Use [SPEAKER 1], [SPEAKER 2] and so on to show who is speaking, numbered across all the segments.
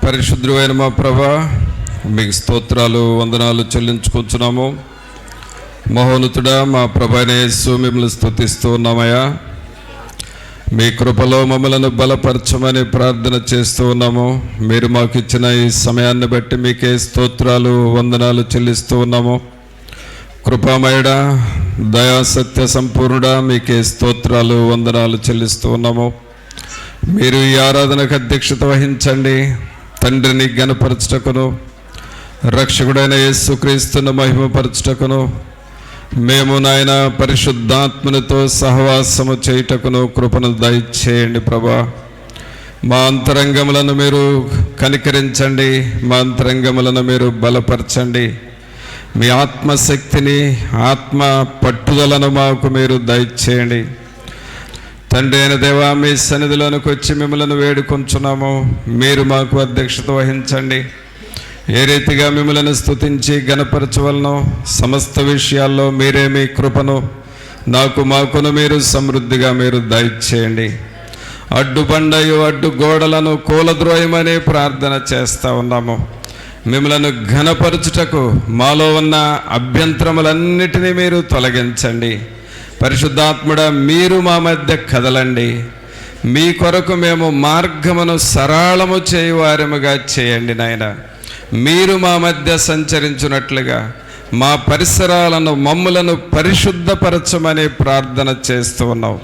[SPEAKER 1] పరిశుద్ధుడైన మా ప్రభా, మీకు స్తోత్రాలు వందనాలు చెల్లించుకుంటున్నాము. మహోన్నతుడా మా ప్రభానే యేసు, మిమ్మల్ని స్తుతిస్తూ ఉన్నామయ్యా. మీ కృపలో మమ్మలను బలపరచమని ప్రార్థన చేస్తూ ఉన్నాము. మీరు మాకు ఇచ్చిన ఈ సమయాన్ని బట్టి మీకే స్తోత్రాలు వందనాలు చెల్లిస్తూ ఉన్నాము. కృపామయుడా, దయా సత్య సంపూర్ణుడా, మీకే స్తోత్రాలు వందనాలు చెల్లిస్తూ ఉన్నాము. మీరు ఈ ఆరాధనకు అధ్యక్షత వహించండి. తండ్రిని ఘనపరచుటకును, రక్షకుడైన యేసుక్రీస్తును మహిమపరచుటకును, మేము నాయన పరిశుద్ధాత్మనితో సహవాసము చేయుటకును కృపను దయచేయండి ప్రభా. మా అంతరంగములను మీరు కనికరించండి, మా అంతరంగములను మీరు బలపరచండి. మీ ఆత్మశక్తిని, ఆత్మ పట్టుదలను మాకు మీరు దయచేయండి. తండ్రి అయిన దేవా, మీ సన్నిధిలోనికి వచ్చి మిమ్మల్ని వేడుకొంచున్నాము. మీరు మాకు అధ్యక్షత వహించండి. ఏ రీతిగా మిమ్మల్ని స్తుతించి ఘనపరచవలనో సమస్త విషయాల్లో మీరే మీ కృపను మాకును మీరు సమృద్ధిగా మీరు దయచేయండి. అడ్డుబండయు అడ్డు గోడలను కూలద్రోయమని ప్రార్థన చేస్తూ ఉన్నాము. మిమ్మల్ని ఘనపరచుటకు మాలో ఉన్న అభ్యంతరములన్నిటినీ మీరు తొలగించండి. పరిశుద్ధాత్ముడా, మీరు మా మధ్య కదలండి. మీ కొరకు మేము మార్గమును సరళము చేయువారముగా చేయండి నాయన. మీరు మా మధ్య సంచరించున్నట్లుగా మా పరిసరాలను మమ్ములను పరిశుద్ధపరచమని ప్రార్థన చేస్తూ ఉన్నాం.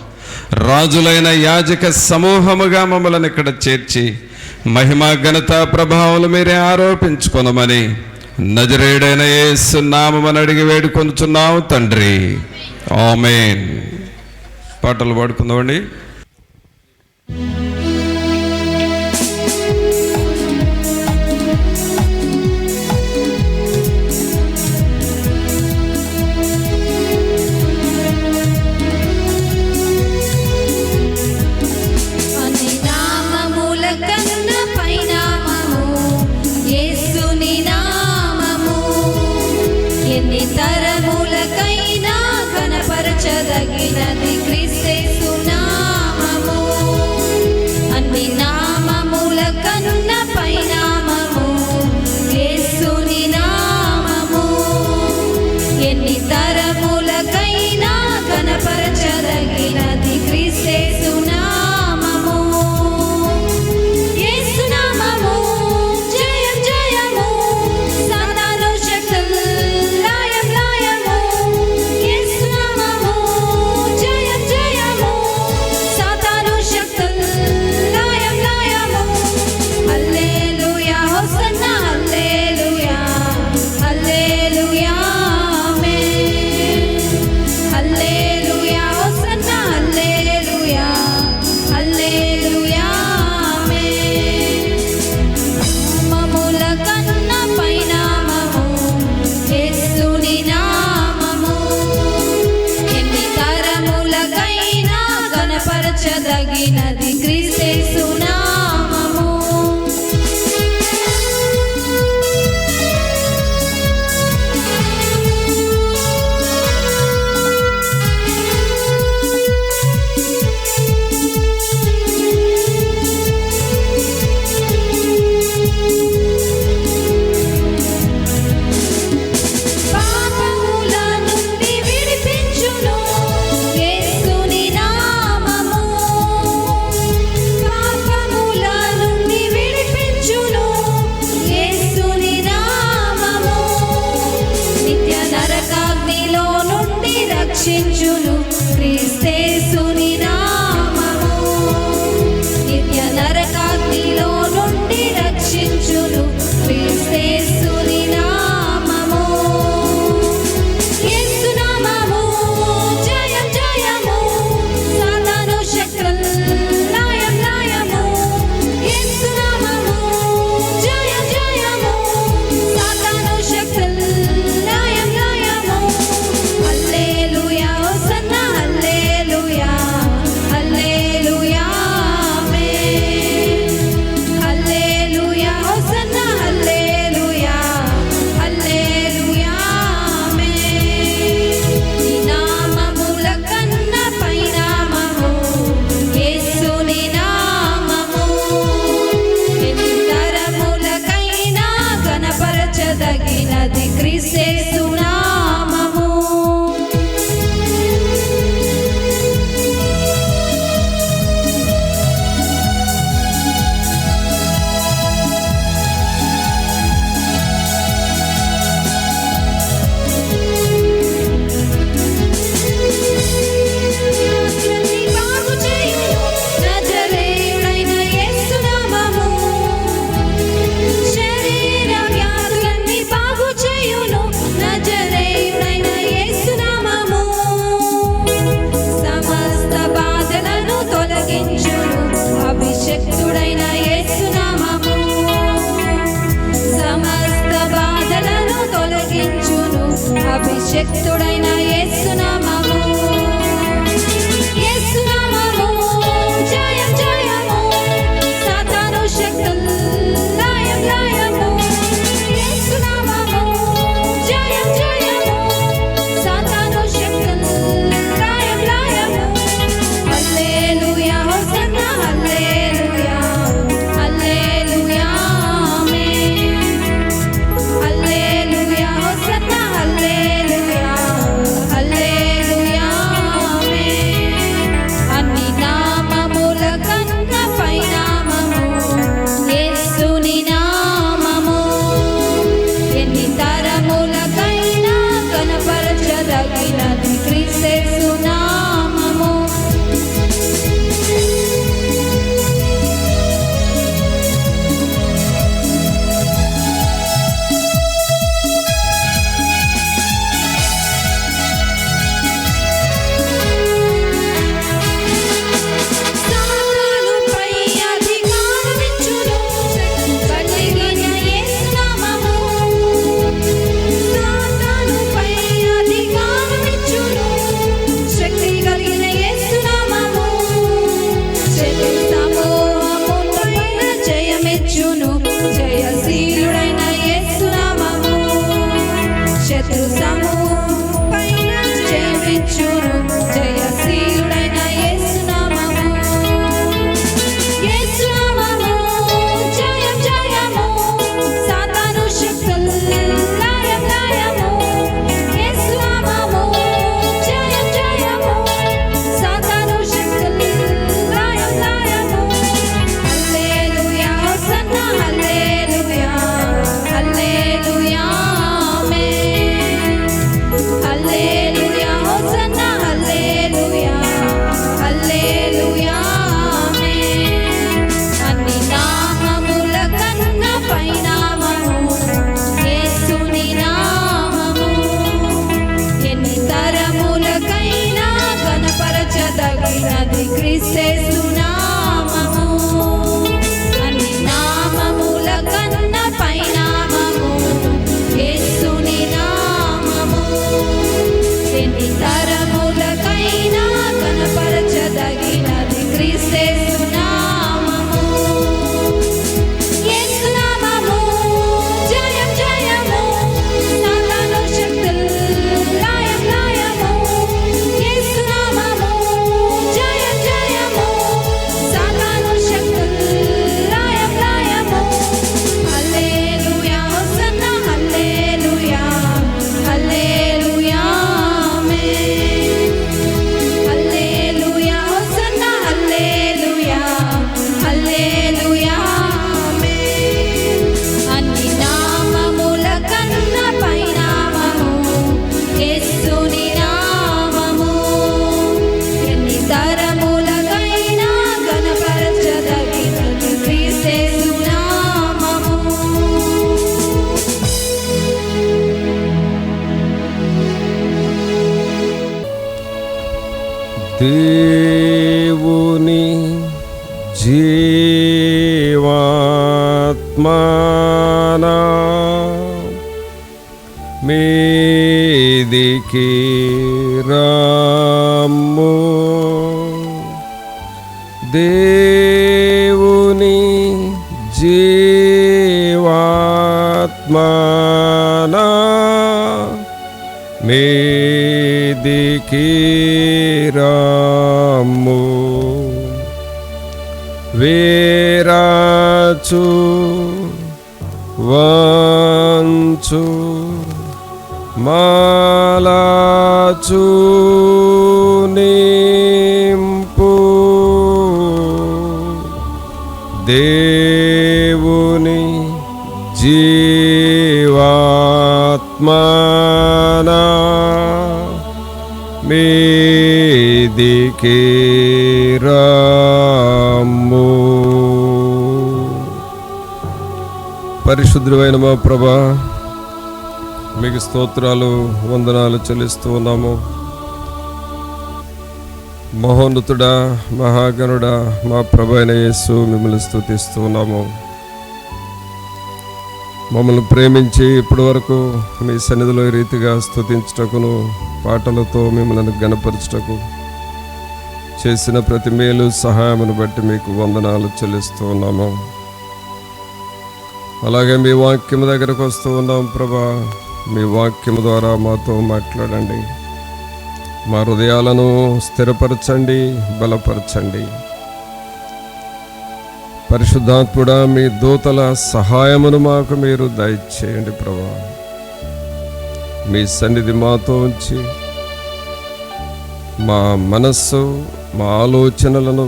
[SPEAKER 1] రాజులైన యాజక సమూహముగా మమ్మల్ని ఇక్కడ చేర్చి మహిమ ఘనత ప్రభావాలు మీరే ఆరోపించుకొనమని నజరేయుడైన యేసు నామమున అడిగి వేడుకొనుచున్నాము తండ్రి, ఆమేన్. పాటలు పాడుకుందామండి.
[SPEAKER 2] చదగినది క్రీస్తు నామము, అన్ని నామముల కన్న పైనామము యేసుని నామము. ఎన్ని తరములకైనా కనపరచదగినది క్రీస్తు నామము. యేసు నామము జయం జయము, సాతాను శక్తులు లయం లయము. యేసు నామము జయం జయము, సాతాను శక్తులు లయం లయము. హల్లెలూయా హోసన్నా, హల్లెలూయా హల్లెలూయా ఆమేన్. హల్లెలూయా హోసన్నా, హల్లెలూయా హల్లెలూయా ఆమేన్. నామముల కన్న పైనామము యేసుని నామము, ఎన్ని తరములకైనా కనపరచదగినది క్రీస్తు నామము. పాపముల నుండి విడిపించును యేసుని నామము. పాపముల నుండి విడిపించును యేసుని నామము. నిత్య నరకాగ్నిలో నుండి రక్షించును క్రీస్తేసుని నామము. నిత్య నరకాగ్నిలో నుండి రక్షించును క్రీస్తేసుని నామము. యేసు నామము జయం జయము, సాతాను శక్తులు లయం లయము. యేసు నామము జయం జయము, సాతాను శక్తులు లయం లయము. హల్లెలూయా హోసన్నా, క్రీస్తు నామము. అభిషక్తుడైన యేసు నామము సమస్త బాధలను తొలగించును. అభిషక్తుడైన యేసు నామము. యేసు నామము జయం జయము, సాతాను శక్తులు లయం లయము. యేసు నామము జయం జయము, సాతాను శక్తులు లయం లయము. హల్లెలూయా హోసన్నా హల్లెలూయా హల్లెలూయా ఆమేన్. హల్లెలూయా హోసన్నా హల్లెలూయా హల్లెలూయా ఆమేన్. అన్ని నామముల కన్నా పైనామము యేసుని నామము. ఎన్ని తరములకైనా కనపరచదగినది క్రీస్తు నామము. సాతానుపై అధికారమిచ్చును కలిగిన యేసు నామము. సాతానుపై అధికారమిచ్చును శక్తి కలిగిన యేసు నామము. శత్రు సమూహముపైన జయమిచ్చును జయశీలుడైన యేసు నామము. శత్రు సమూహముపైన జయమిచ్చును జయశీలుడైన యేసు నామము. యేసు నామము జయం జయము, సాతాను శక్తులు లయం లయము. యేసు నామము జయం జయము, సాతాను శక్తులు లయం లయము. హల్లెలూయా హోసన్నా హల్లెలూయా హల్లెలూయా ఆమేన్. హల్లెలూయా హోసన్నా హల్లెలూయా హల్లెలూయా ఆమేన్. అన్ని నామముల కన్నా పైనామము యేసుని నామము. ఎన్ని తరములకైనా కనపరచదగినది క్రీస్తు నామము. అన్ని నామముల కన్నా పైనామము యేసుని నామము. ఎన్ని తరములకైనా కనపరచదగినది క్రీస్తు నామము. యేసు నామము జయం జయము, సాతాను శక్తులు లయం లయము. యేసు నామము జయం జయము, సాతాను శక్తులు లయం లయము. హల్లెలూయా హోసన్నా హల్లెలూయా హల్లెలూయా ఆమేన్. హల్లెలూయా హోసన్నా హల్లెలూయా హల్లెలూయా ఆమేన్. అన్ని నామముల కన్నా పైనామము యేసుని నామము. ఎన్ని తరములకైనా కనపరచదగినది క్రీస్తు నామము.
[SPEAKER 1] దేవుని జీవాత్మనా మీదికి రమ్ము. దేవుని జీవాత్మనా మీదికి రమ్ము. వేరాచు వంచు మాలాచు నింపు దేవుని జీవాత్మనా మీదికి రమ్ము. పరిశుద్ధుడైన మా ప్రభా, మీకు స్తోత్రాలు వందనాలు చెల్లిస్తూ ఉన్నాము. మహోన్నతుడా, మహాగణుడా, మా ప్రభు అయిన యేసు, మిమ్మల్ని స్తుతిస్తూ ఉన్నాము. మమ్మల్ని ప్రేమించి ఇప్పటి వరకు మీ సన్నిధిలో ఈ రీతిగా స్తుతించుటకును, పాటలతో మిమ్మల్ని గణపరచుటకు చేసిన ప్రతి మేలు సహాయమును బట్టి మీకు వందనాలు చెల్లిస్తూ ఉన్నాము. అలాగే మీ వాక్యము దగ్గరకు వస్తూ ఉన్నాం ప్రభా. మీ వాక్యము ద్వారా మాతో మాట్లాడండి, మా హృదయాలను స్థిరపరచండి, బలపరచండి. పరిశుద్ధాత్ముడా, మీ దూతల సహాయమును మాకు మీరు దయచేయండి ప్రభా. మీ సన్నిధి మాతో ఉంచి మా మనస్సు, మా ఆలోచనలను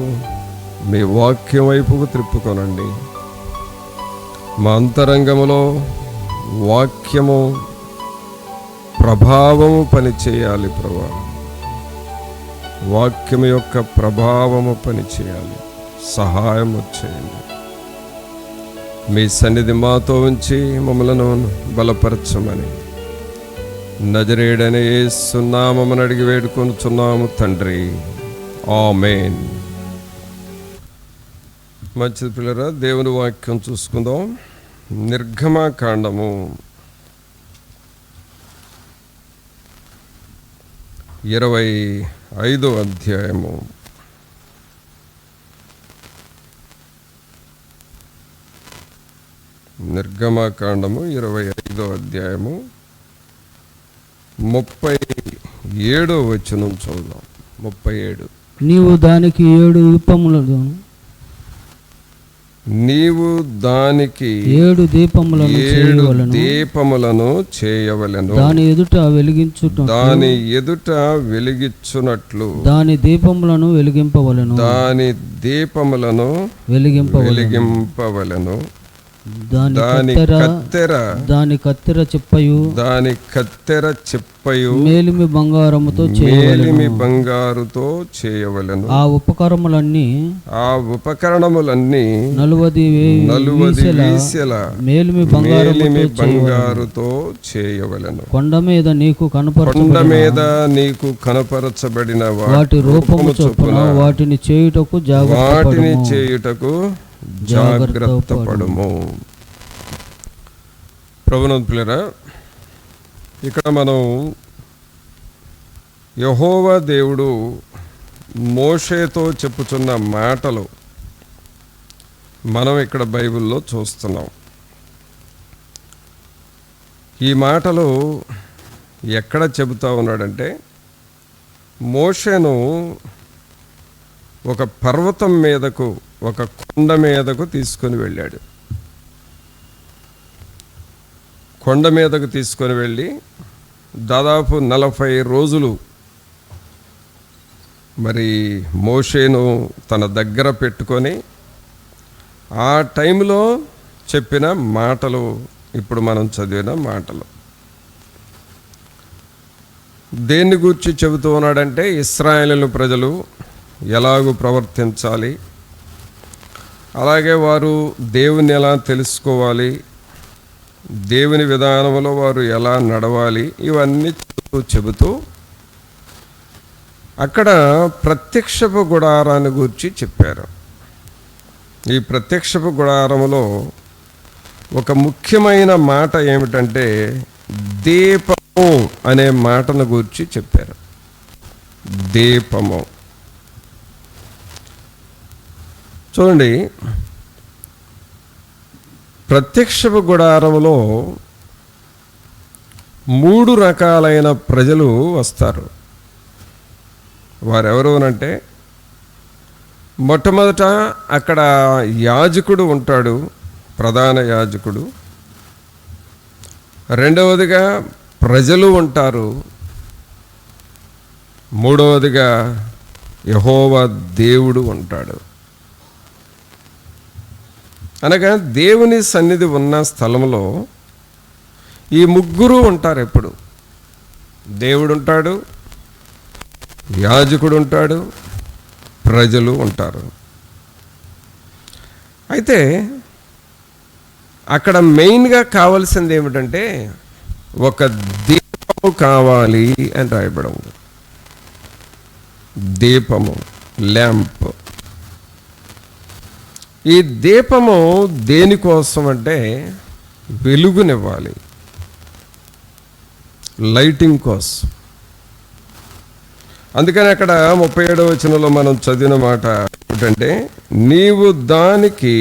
[SPEAKER 1] మీ వాక్యం వైపుకు త్రిప్పుకొనండి. మా అంతరంగములో వాక్యము ప్రభావము పనిచేయాలి ప్రభా. వాక్యము యొక్క ప్రభావము పనిచేయాలి. సహాయం చేయండి. మీ సన్నిధి మాతో ఉంచి మమ్మలను బలపరచమని నజరేయుడైన యేసు నామమున అడిగి వేడుకొనుచున్నాము తండ్రి, ఆమేన్. మంచిది పిల్లరా, దేవుని వాక్యం చూసుకుందాం. నిర్గమకాండము 25వ అధ్యాయము. నిర్గమకాండము 25వ అధ్యాయము 37వ వచనం చదువుదాం. 37.
[SPEAKER 3] నీవు దానికి 7 దీపములను 7 దీపములను చేయవలెను. దాని ఎదుట వెలిగించునట్లు దాని దీపములను వెలిగింపవలెను. దాని కత్తెర చెప్పయు మేలిమి బంగారుతో చేయవలెను. ఆ ఉపకరణములన్నీ 40 వీసెల మేలిమి బంగారుతో చేయవలెను. కొండ మీద నీకు కనపరచబడిన వాటి రూపము చొప్పున వాటిని చేయుటకు జాగ్రత్త పడుము. ప్రభునందు పిల్లరా, ఇక్కడ మనం యెహోవా దేవుడు మోషేతో చెప్పుచున్న మాటలు మనం ఇక్కడ బైబిల్లో చూస్తున్నాం. ఈ మాటలు ఎక్కడ చెబుతా ఉన్నాడంటే, మోషేను ఒక పర్వతం మీదకు, ఒక కొండ మీదకు తీసుకొని వెళ్ళాడు. కొండ మీదకు తీసుకొని వెళ్ళి దాదాపు 40 రోజులు మరి మోషేను తన దగ్గర పెట్టుకొని ఆ టైంలో చెప్పిన మాటలు ఇప్పుడు మనం చదివిన మాటలు. దేన్ని గురించి చెబుతూ ఉన్నాడంటే, ఇశ్రాయేలు ప్రజలు ఎలాగూ ప్రవర్తించాలి, అలాగే వారు దేవుని ఎలా తెలుసుకోవాలి, దేవుని విధానంలో వారు ఎలా నడవాలి, ఇవన్నీ చెబుతూ అక్కడ ప్రత్యక్షపు గుడారాన్ని గురించి చెప్పారు. ఈ ప్రత్యక్షపు గుడారములో ఒక ముఖ్యమైన మాట ఏమిటంటే, దీపము అనే మాటను గురించి చెప్పారు. దీపము చూడండి, ప్రత్యక్షపు గుడారములో 3 రకాలైన ప్రజలు వస్తారు. వారెవరు అంటే, మొట్టమొదట అక్కడ యాజకుడు ఉంటాడు, ప్రధాన యాజకుడు. రెండవదిగా ప్రజలు ఉంటారు, మూడవదిగా యెహోవా దేవుడు ఉంటాడు. అనగా దేవుని సన్నిధి ఉన్న స్థలంలో ఈ ముగ్గురు ఉంటారు. ఎప్పుడు దేవుడు ఉంటాడు, యాజకుడు ఉంటాడు, ప్రజలు ఉంటారు. అయితే అక్కడ మెయిన్గా కావాల్సింది ఏమిటంటే ఒక దీపము కావాలి అని రాయబడం. దీపము, ల్యాంప్. ఈ దీపము దేనికోసం అంటే వెలుగునివ్వాలి, లైటింగ్ కోసం. అందుకని అక్కడ 37వ వచనంలో మనం చదివిన మాట ఏమిటంటే, నీవు దానికి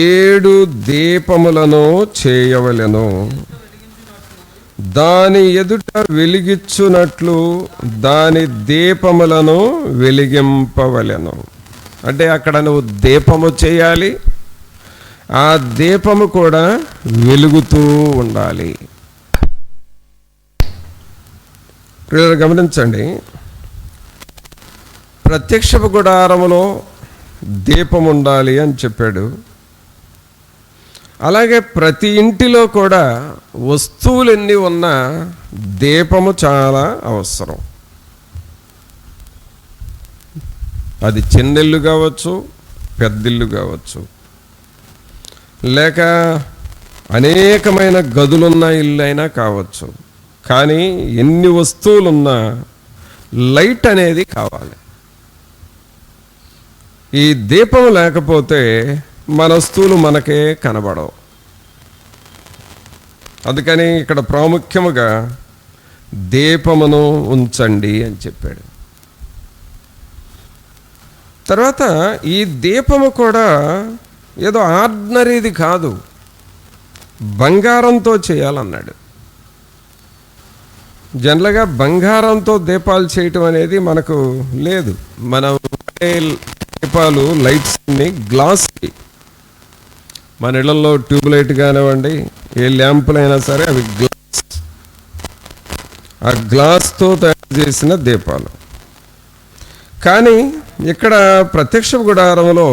[SPEAKER 3] 7 దీపములను చేయవలెను, దాని ఎదుట వెలిగించున్నట్లు దాని దీపములను వెలిగింపవలెను. అంటే అక్కడ నువ్వు దీపము చేయాలి, ఆ దీపము కూడా వెలుగుతూ ఉండాలి. గమనించండి, ప్రత్యక్షపు గుడారములో దీపం ఉండాలి అని చెప్పాడు. అలాగే ప్రతి ఇంటిలో కూడా వస్తువులు ఎన్ని ఉన్నా దీపము చాలా అవసరం. అది చిన్నిల్లు కావచ్చు, పెద్దిల్లు కావచ్చు, లేక అనేకమైన గదులున్న ఇల్లు అయినా కావచ్చు. కానీ ఎన్ని వస్తువులున్నా లైట్ అనేది కావాలి. ఈ దీపం లేకపోతే మన వస్తువులు మనకే కనబడవు. అందుకని ఇక్కడ ప్రాముఖ్యముగా దీపమును ఉంచండి అని చెప్పాడు. తర్వాత ఈ దీపము కూడా ఏదో ఆర్డినరీది కాదు, బంగారంతో చేయాలన్నాడు. జనరల్గా బంగారంతో దీపాలు చేయటం అనేది మనకు లేదు. మనం దీపాలు, లైట్స్ అన్ని గ్లాస్కి, మన ఇళ్లలో ట్యూబ్ లైట్ కానివ్వండి, ఏ ల్యాంపులైనా సరే అవి గ్లాస్, ఆ గ్లాస్తో తయారు చేసిన దీపాలు. కానీ ఇక్కడ ప్రత్యక్ష గుడారంలో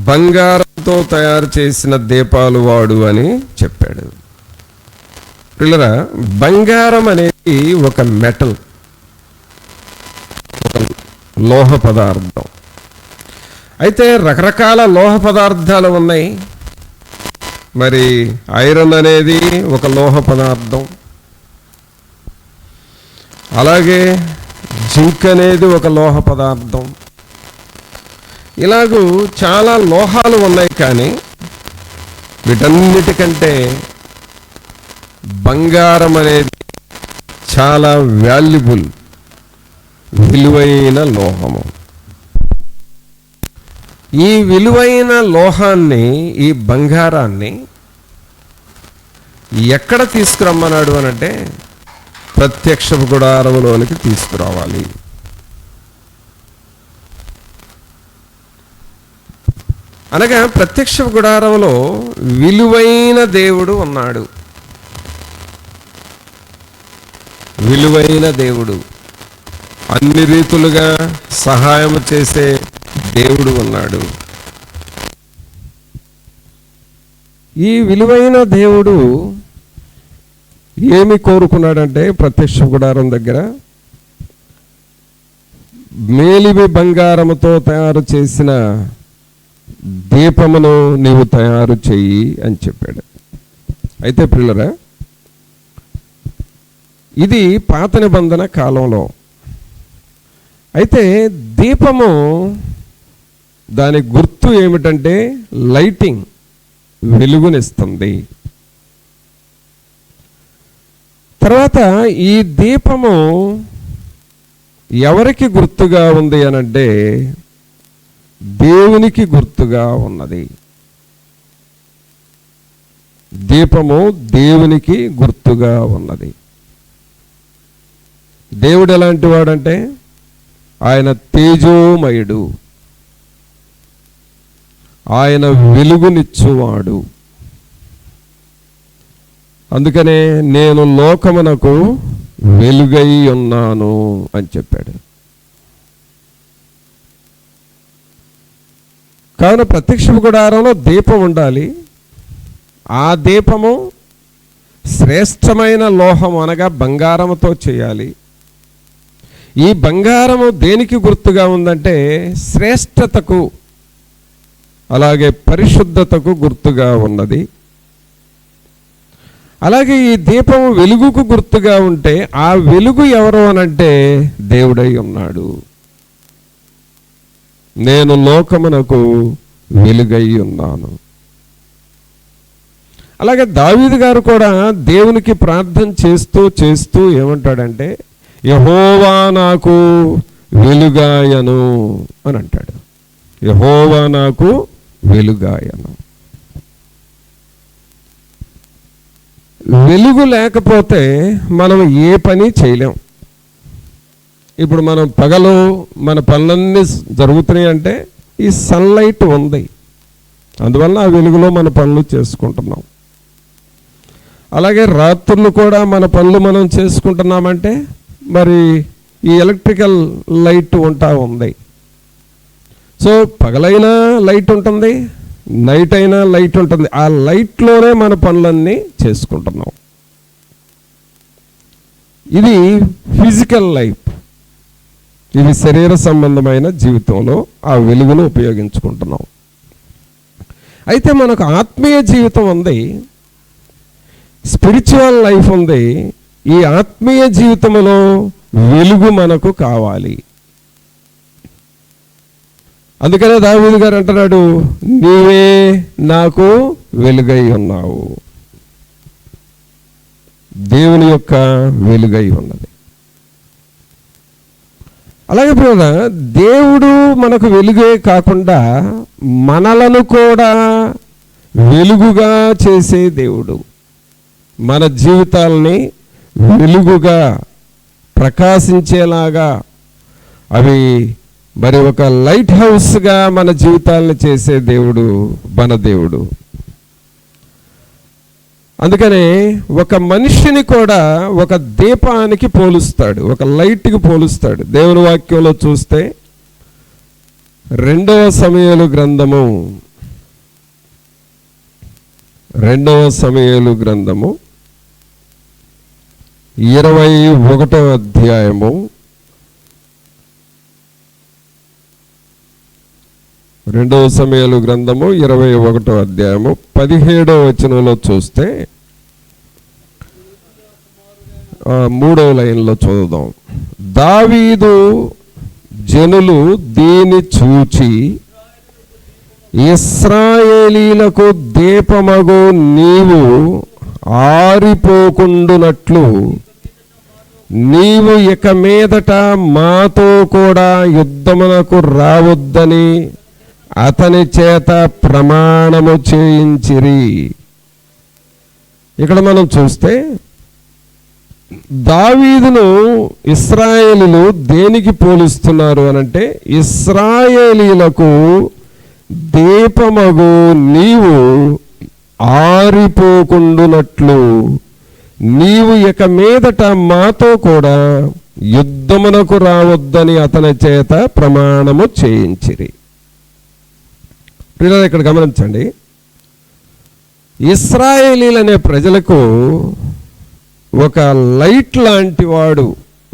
[SPEAKER 3] బంగారంతో తయారు చేసిన దీపాలు వాడు అని చెప్పాడు. పిల్లరా, బంగారం అనేది ఒక మెటల్, ఒక లోహ పదార్థం. అయితే రకరకాల లోహ పదార్థాలు ఉన్నాయి. మరి ఐరన్ అనేది ఒక లోహ పదార్థం, అలాగే జింక్ అనేది ఒక లోహ పదార్థం. ఇలాగూ చాలా లోహాలు ఉన్నాయి. కానీ వీటన్నిటికంటే బంగారం అనేది చాలా వాల్యుబుల్, విలువైన లోహము. ఈ విలువైన లోహాన్ని, ఈ బంగారాన్ని ఎక్కడ తీసుకురమ్మన్నాడు అనంటే ప్రత్యక్ష గుడారములోనికి తీసుకురావాలి. అనగా ప్రత్యక్ష గుడారములో విలువైన దేవుడు ఉన్నాడు. విలువైన దేవుడు, అన్ని రీతులుగా సహాయం చేసే దేవుడు ఉన్నాడు. ఈ విలువైన దేవుడు ఏమి కోరుకున్నాడంటే ప్రత్యక్ష గుడారం దగ్గర మేలిమి బంగారముతో తయారు చేసిన దీపమును నీవు తయారు చెయ్యి అని చెప్పాడు. అయితే ప్రియులరా, ఇది పాత నిబంధన కాలంలో. అయితే దీపము దాని గుర్తు ఏమిటంటే లైటింగ్, వెలుగునిస్తుంది. తర్వాత ఈ దీపము ఎవరికి గుర్తుగా ఉంది అనంటే దేవునికి గుర్తుగా ఉన్నది. దీపము దేవునికి గుర్తుగా ఉన్నది. దేవుడు ఎలాంటి వాడంటే ఆయన తేజోమయుడు, ఆయన వెలుగునిచ్చువాడు. అందుకనే నేను లోకమునకు వెలుగై ఉన్నాను అని చెప్పాడు. కావున ప్రత్యక్ష గుడారంలో దీపం ఉండాలి. ఆ దీపము శ్రేష్టమైన లోహం అనగా బంగారముతో చేయాలి. ఈ బంగారము దేనికి గుర్తుగా ఉందంటే శ్రేష్టతకు, అలాగే పరిశుద్ధతకు గుర్తుగా ఉన్నది. అలాగే ఈ దీపము వెలుగుకు గుర్తుగా ఉంటే ఆ వెలుగు ఎవరు అనంటే దేవుడై ఉన్నాడు. నేను లోకమునకు వెలుగై ఉన్నాను. అలాగే దావీదు గారు కూడా దేవునికి ప్రార్థన చేస్తూ ఏమంటాడంటే యెహోవా నాకు వెలుగాయను అని అంటాడు. యెహోవా నాకు వెలుగాయను. వెలుగు లేకపోతే మనం ఏ పని చేయలేం. ఇప్పుడు మనం పగలు మన పనులన్నీ జరుగుతున్నాయి అంటే ఈ సన్లైట్ ఉంది, అందువల్ల ఆ వెలుగులో మన పనులు చేసుకుంటున్నాం. అలాగే రాత్రులు కూడా మన పనులు మనం చేసుకుంటున్నామంటే మరి ఈ ఎలక్ట్రికల్ లైట్ ఉంది. సో పగలైనా లైట్ ఉంటుంది, నైట్ అయినా లైట్ ఉంటుంది. ఆ లైట్లోనే మన పనులన్నీ చేసుకుంటున్నాం. ఇది ఫిజికల్ లైఫ్, ఇది శరీర సంబంధమైన జీవితంలో ఆ వెలుగును ఉపయోగించుకుంటున్నాం. అయితే మనకు ఆత్మీయ జీవితం ఉంది, స్పిరిచువల్ లైఫ్ ఉంది. ఈ ఆత్మీయ జీవితంలో వెలుగు మనకు కావాలి. అందుకనే దావీదు గారు అంటున్నాడు, నీవే నాకు వెలుగై ఉన్నావు. దేవుని యొక్క వెలుగై ఉన్నది. అలాగే దేవుడు మనకు వెలుగే కాకుండా మనలను కూడా వెలుగుగా చేసే దేవుడు. మన జీవితాలని వెలుగుగా ప్రకాశించేలాగా అవి మరి ఒక లైట్ హౌస్గా మన జీవితాలను చేసే దేవుడు మన దేవుడు. అందుకనే ఒక మనిషిని కూడా ఒక దీపానికి పోలుస్తాడు, ఒక లైట్కి పోలుస్తాడు. దేవుని వాక్యంలో చూస్తే 2 సమూయేలు గ్రంథము 21వ అధ్యాయము 2 సమూయేలు గ్రంథము 21వ అధ్యాయము 17వ వచనంలో చూస్తే 3వ లైన్లో చదువుదాం. దావీదు జనులు దీని చూచి ఇశ్రాయేలీలకు దీపమగు నీవు ఆరిపోకుండునట్లు నీవు ఇక మీదట మాతో కూడా యుద్ధమునకు రావద్దని అతని చేత ప్రమాణము చేయించిరి. ఇక్కడ మనం చూస్తే దావీదును ఇశ్రాయేలీలు దేనికి పోలుస్తున్నారు అనంటే ఇశ్రాయేలీలకు దీపమగు నీవు ఆరిపోకుండునట్లు నీవు ఇక మీదట మాతో కూడా యుద్ధమునకు రావద్దని అతని చేత ప్రమాణము చేయించిరి. ఇక్కడ గమనించండి, ఇశ్రాయేలీలనే ప్రజలకు ఒక లైట్ లాంటి వాడు,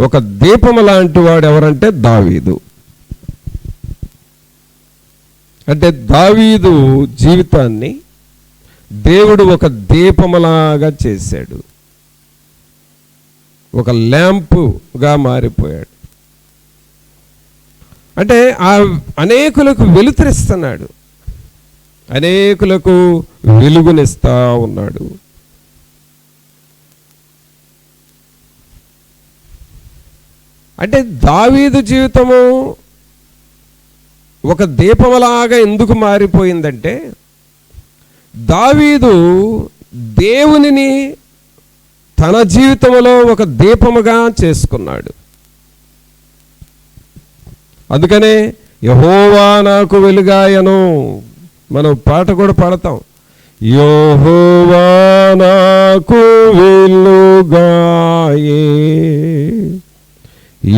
[SPEAKER 3] ఒక దీపము లాంటి వాడు ఎవరంటే దావీదు. అంటే దావీదు జీవితాన్ని దేవుడు ఒక దీపములాగా చేశాడు, ఒక ల్యాంపుగా మారిపోయాడు. అంటే ఆ అనేకులకు వెలుతురిస్తున్నాడు, అనేకులకు వెలుగునిస్తా ఉన్నాడు. అంటే దావీదు జీవితము ఒక దీపములాగా ఎందుకు మారిపోయిందంటే దావీదు దేవునిని తన జీవితంలో ఒక దీపముగా చేసుకున్నాడు. అందుకనే యెహోవా నాకు వెలుగాయను, మనం పాట కూడా పాడతాం, యెహోవా నాకు వెలుగాయే,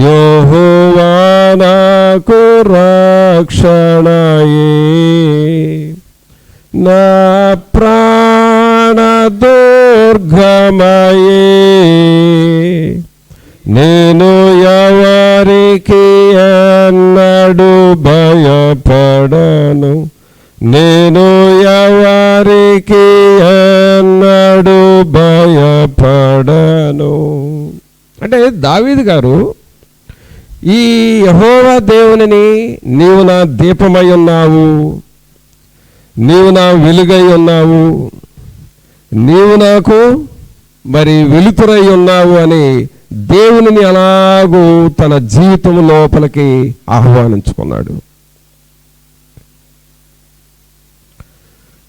[SPEAKER 3] యెహోవా నాకు రక్షణయే, నా ప్రాణ దుర్గమయే, నేను ఎవరికి ఎన్నడూ భయపడను, నేను ఎవరికి ఎన్నడూ భయపడను. అంటే దావీదు గారు ఈ యెహోవా దేవునిని, నీవు నా దీపమై ఉన్నావు, నీవు నా వెలుగై ఉన్నావు, నీవు నాకు మరి వెలుతురై ఉన్నావు అని దేవునిని అలాగూ తన జీవితం లోపలికి ఆహ్వానించుకున్నాడు.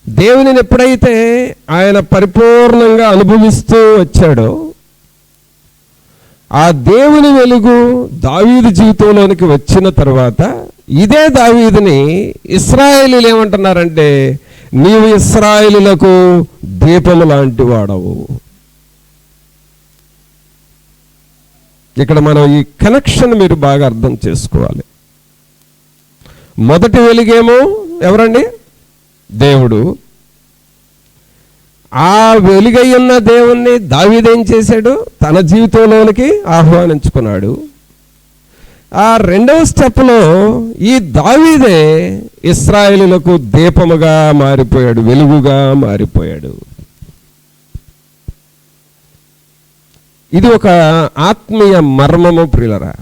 [SPEAKER 3] దేవునిని ఎప్పుడైతే ఆయన పరిపూర్ణంగా అనుభవిస్తూ వచ్చాడో, ఆ దేవుని వెలుగు దావీదు జీవితంలోనికి వచ్చిన తర్వాత ఇదే దావీదుని ఇశ్రాయేలీయులు ఏమంటున్నారంటే, నీవు ఇశ్రాయేలీయులకు దీపము లాంటి వాడవు. ఇక్కడ మనం ఈ కనెక్షన్ మీరు బాగా అర్థం చేసుకోవాలి. మొదటి వెలుగేమో ఎవరండి? దేవుడు. ఆ వెలుగయ్యున్న దేవుణ్ణి దావీదు ఏం చేశాడు? తన జీవితంలోనికి ఆహ్వానించుకున్నాడు. ఆ రెండవ స్టెప్లో ఈ దావీదే ఇశ్రాయేలులకు దీపముగా మారిపోయాడు, వెలుగుగా మారిపోయాడు. ఇది ఒక ఆత్మీయ మర్మము ప్రియులరా,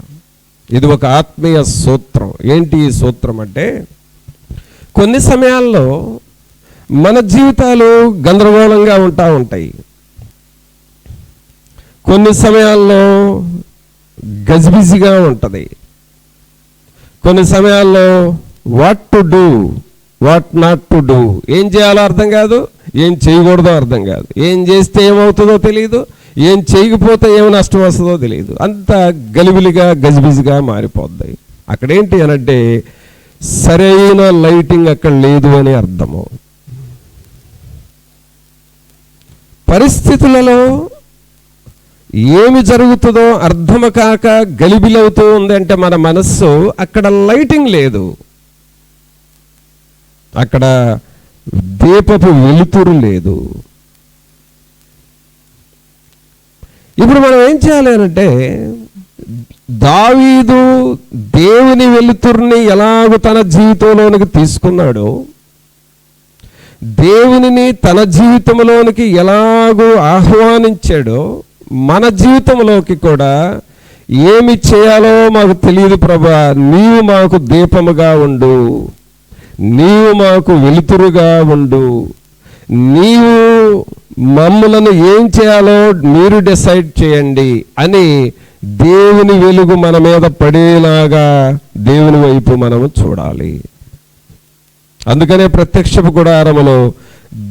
[SPEAKER 3] ఇది ఒక ఆత్మీయ సూత్రం. ఏంటి ఈ సూత్రం అంటే, కొన్ని సమయాల్లో మన జీవితాలు గందరగోళంగా ఉంటాయి, కొన్ని సమయాల్లో గజిబిజిగా ఉంటుంది, కొన్ని సమయాల్లో what to do what not to do, ఏం చేయాలో అర్థం కాదు, ఏం చేయకూడదో అర్థం కాదు, ఏం చేస్తే ఏమవుతుందో తెలియదు, ఏం చేయకపోతే ఏం నష్టం వస్తుందో తెలియదు, అంత గలిబిలిగా గజిబిజిగా మారిపోద్ది. అక్కడేంటి అనంటే సరైన లైటింగ్ అక్కడ లేదు అని అర్థము. పరిస్థితులలో ఏమి జరుగుతుందో అర్థం కాక గలిబిలవుతూ ఉంది అంటే మన మనస్సు, అక్కడ లైటింగ్ లేదు, అక్కడ దీపపు వెలుతురు లేదు. ఇప్పుడు మనం ఏం చేయాలి అంటే, దావీదు దేవుని వెలుతురుని ఎలాగో తన జీవితంలోనికి తీసుకున్నాడో, దేవునిని తన జీవితంలోనికి ఎలాగో ఆహ్వానించాడో, మన జీవితంలోకి కూడా ఏమి చేయాలో మాకు తెలియదు ప్రభా, నీవు మాకు దీపముగా ఉండు, నీవు మాకు వెలుతురుగా ఉండు, నీవు మమ్ములను ఏం చేయాలో మీరు డిసైడ్ చేయండి అని దేవుని వెలుగు మన మీద పడేలాగా దేవుని వైపు మనము చూడాలి. అందుకనే ప్రత్యక్షపు గుడారములో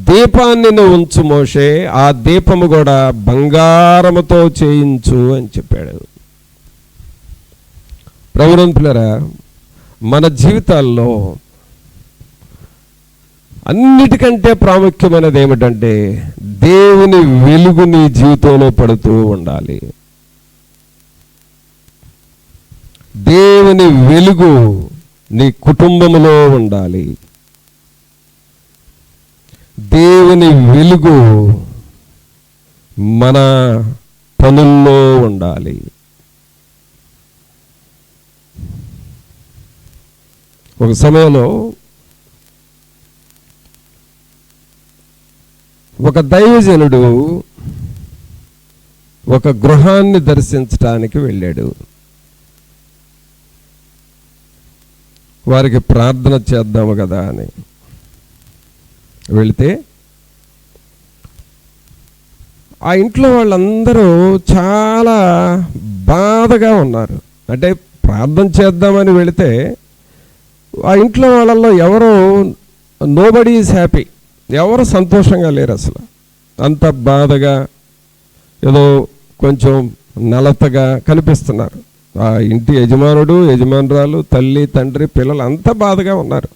[SPEAKER 3] దీపాన్ని నువ్వు ఉంచు మోషే, ఆ దీపము కూడా బంగారముతో చేయించు అని చెప్పాడు. ప్రభువుని పిల్లరా, మన జీవితాల్లో అన్నిటికంటే ప్రాముఖ్యమైనది ఏమిటంటే దేవుని వెలుగు నీ జీవితంలో పడుతూ ఉండాలి. దేవుని వెలుగు నీ కుటుంబంలో ఉండాలి. దేవుని వెలుగు మన పనుల్లో ఉండాలి. ఒక సమయంలో ఒక దైవజనుడు ఒక గృహాన్ని దర్శించడానికి వెళ్ళాడు. వారికి ప్రార్థన చేద్దాము కదా అని వెళితే ఆ ఇంట్లో వాళ్ళందరూ చాలా బాధగా ఉన్నారు. అంటే ప్రార్థన చేద్దామని వెళితే ఆ ఇంట్లో వాళ్ళల్లో ఎవరో నోబడీ ఈజ్ హ్యాపీ, ఎవరు సంతోషంగా లేరు. అసలు అంత బాధగా, ఏదో కొంచెం నలతగా కనిపిస్తున్నారు. ఆ ఇంటి యజమానుడు, యజమానురాలు, తల్లి, తండ్రి, పిల్లలు అంతా బాధగా ఉన్నారు.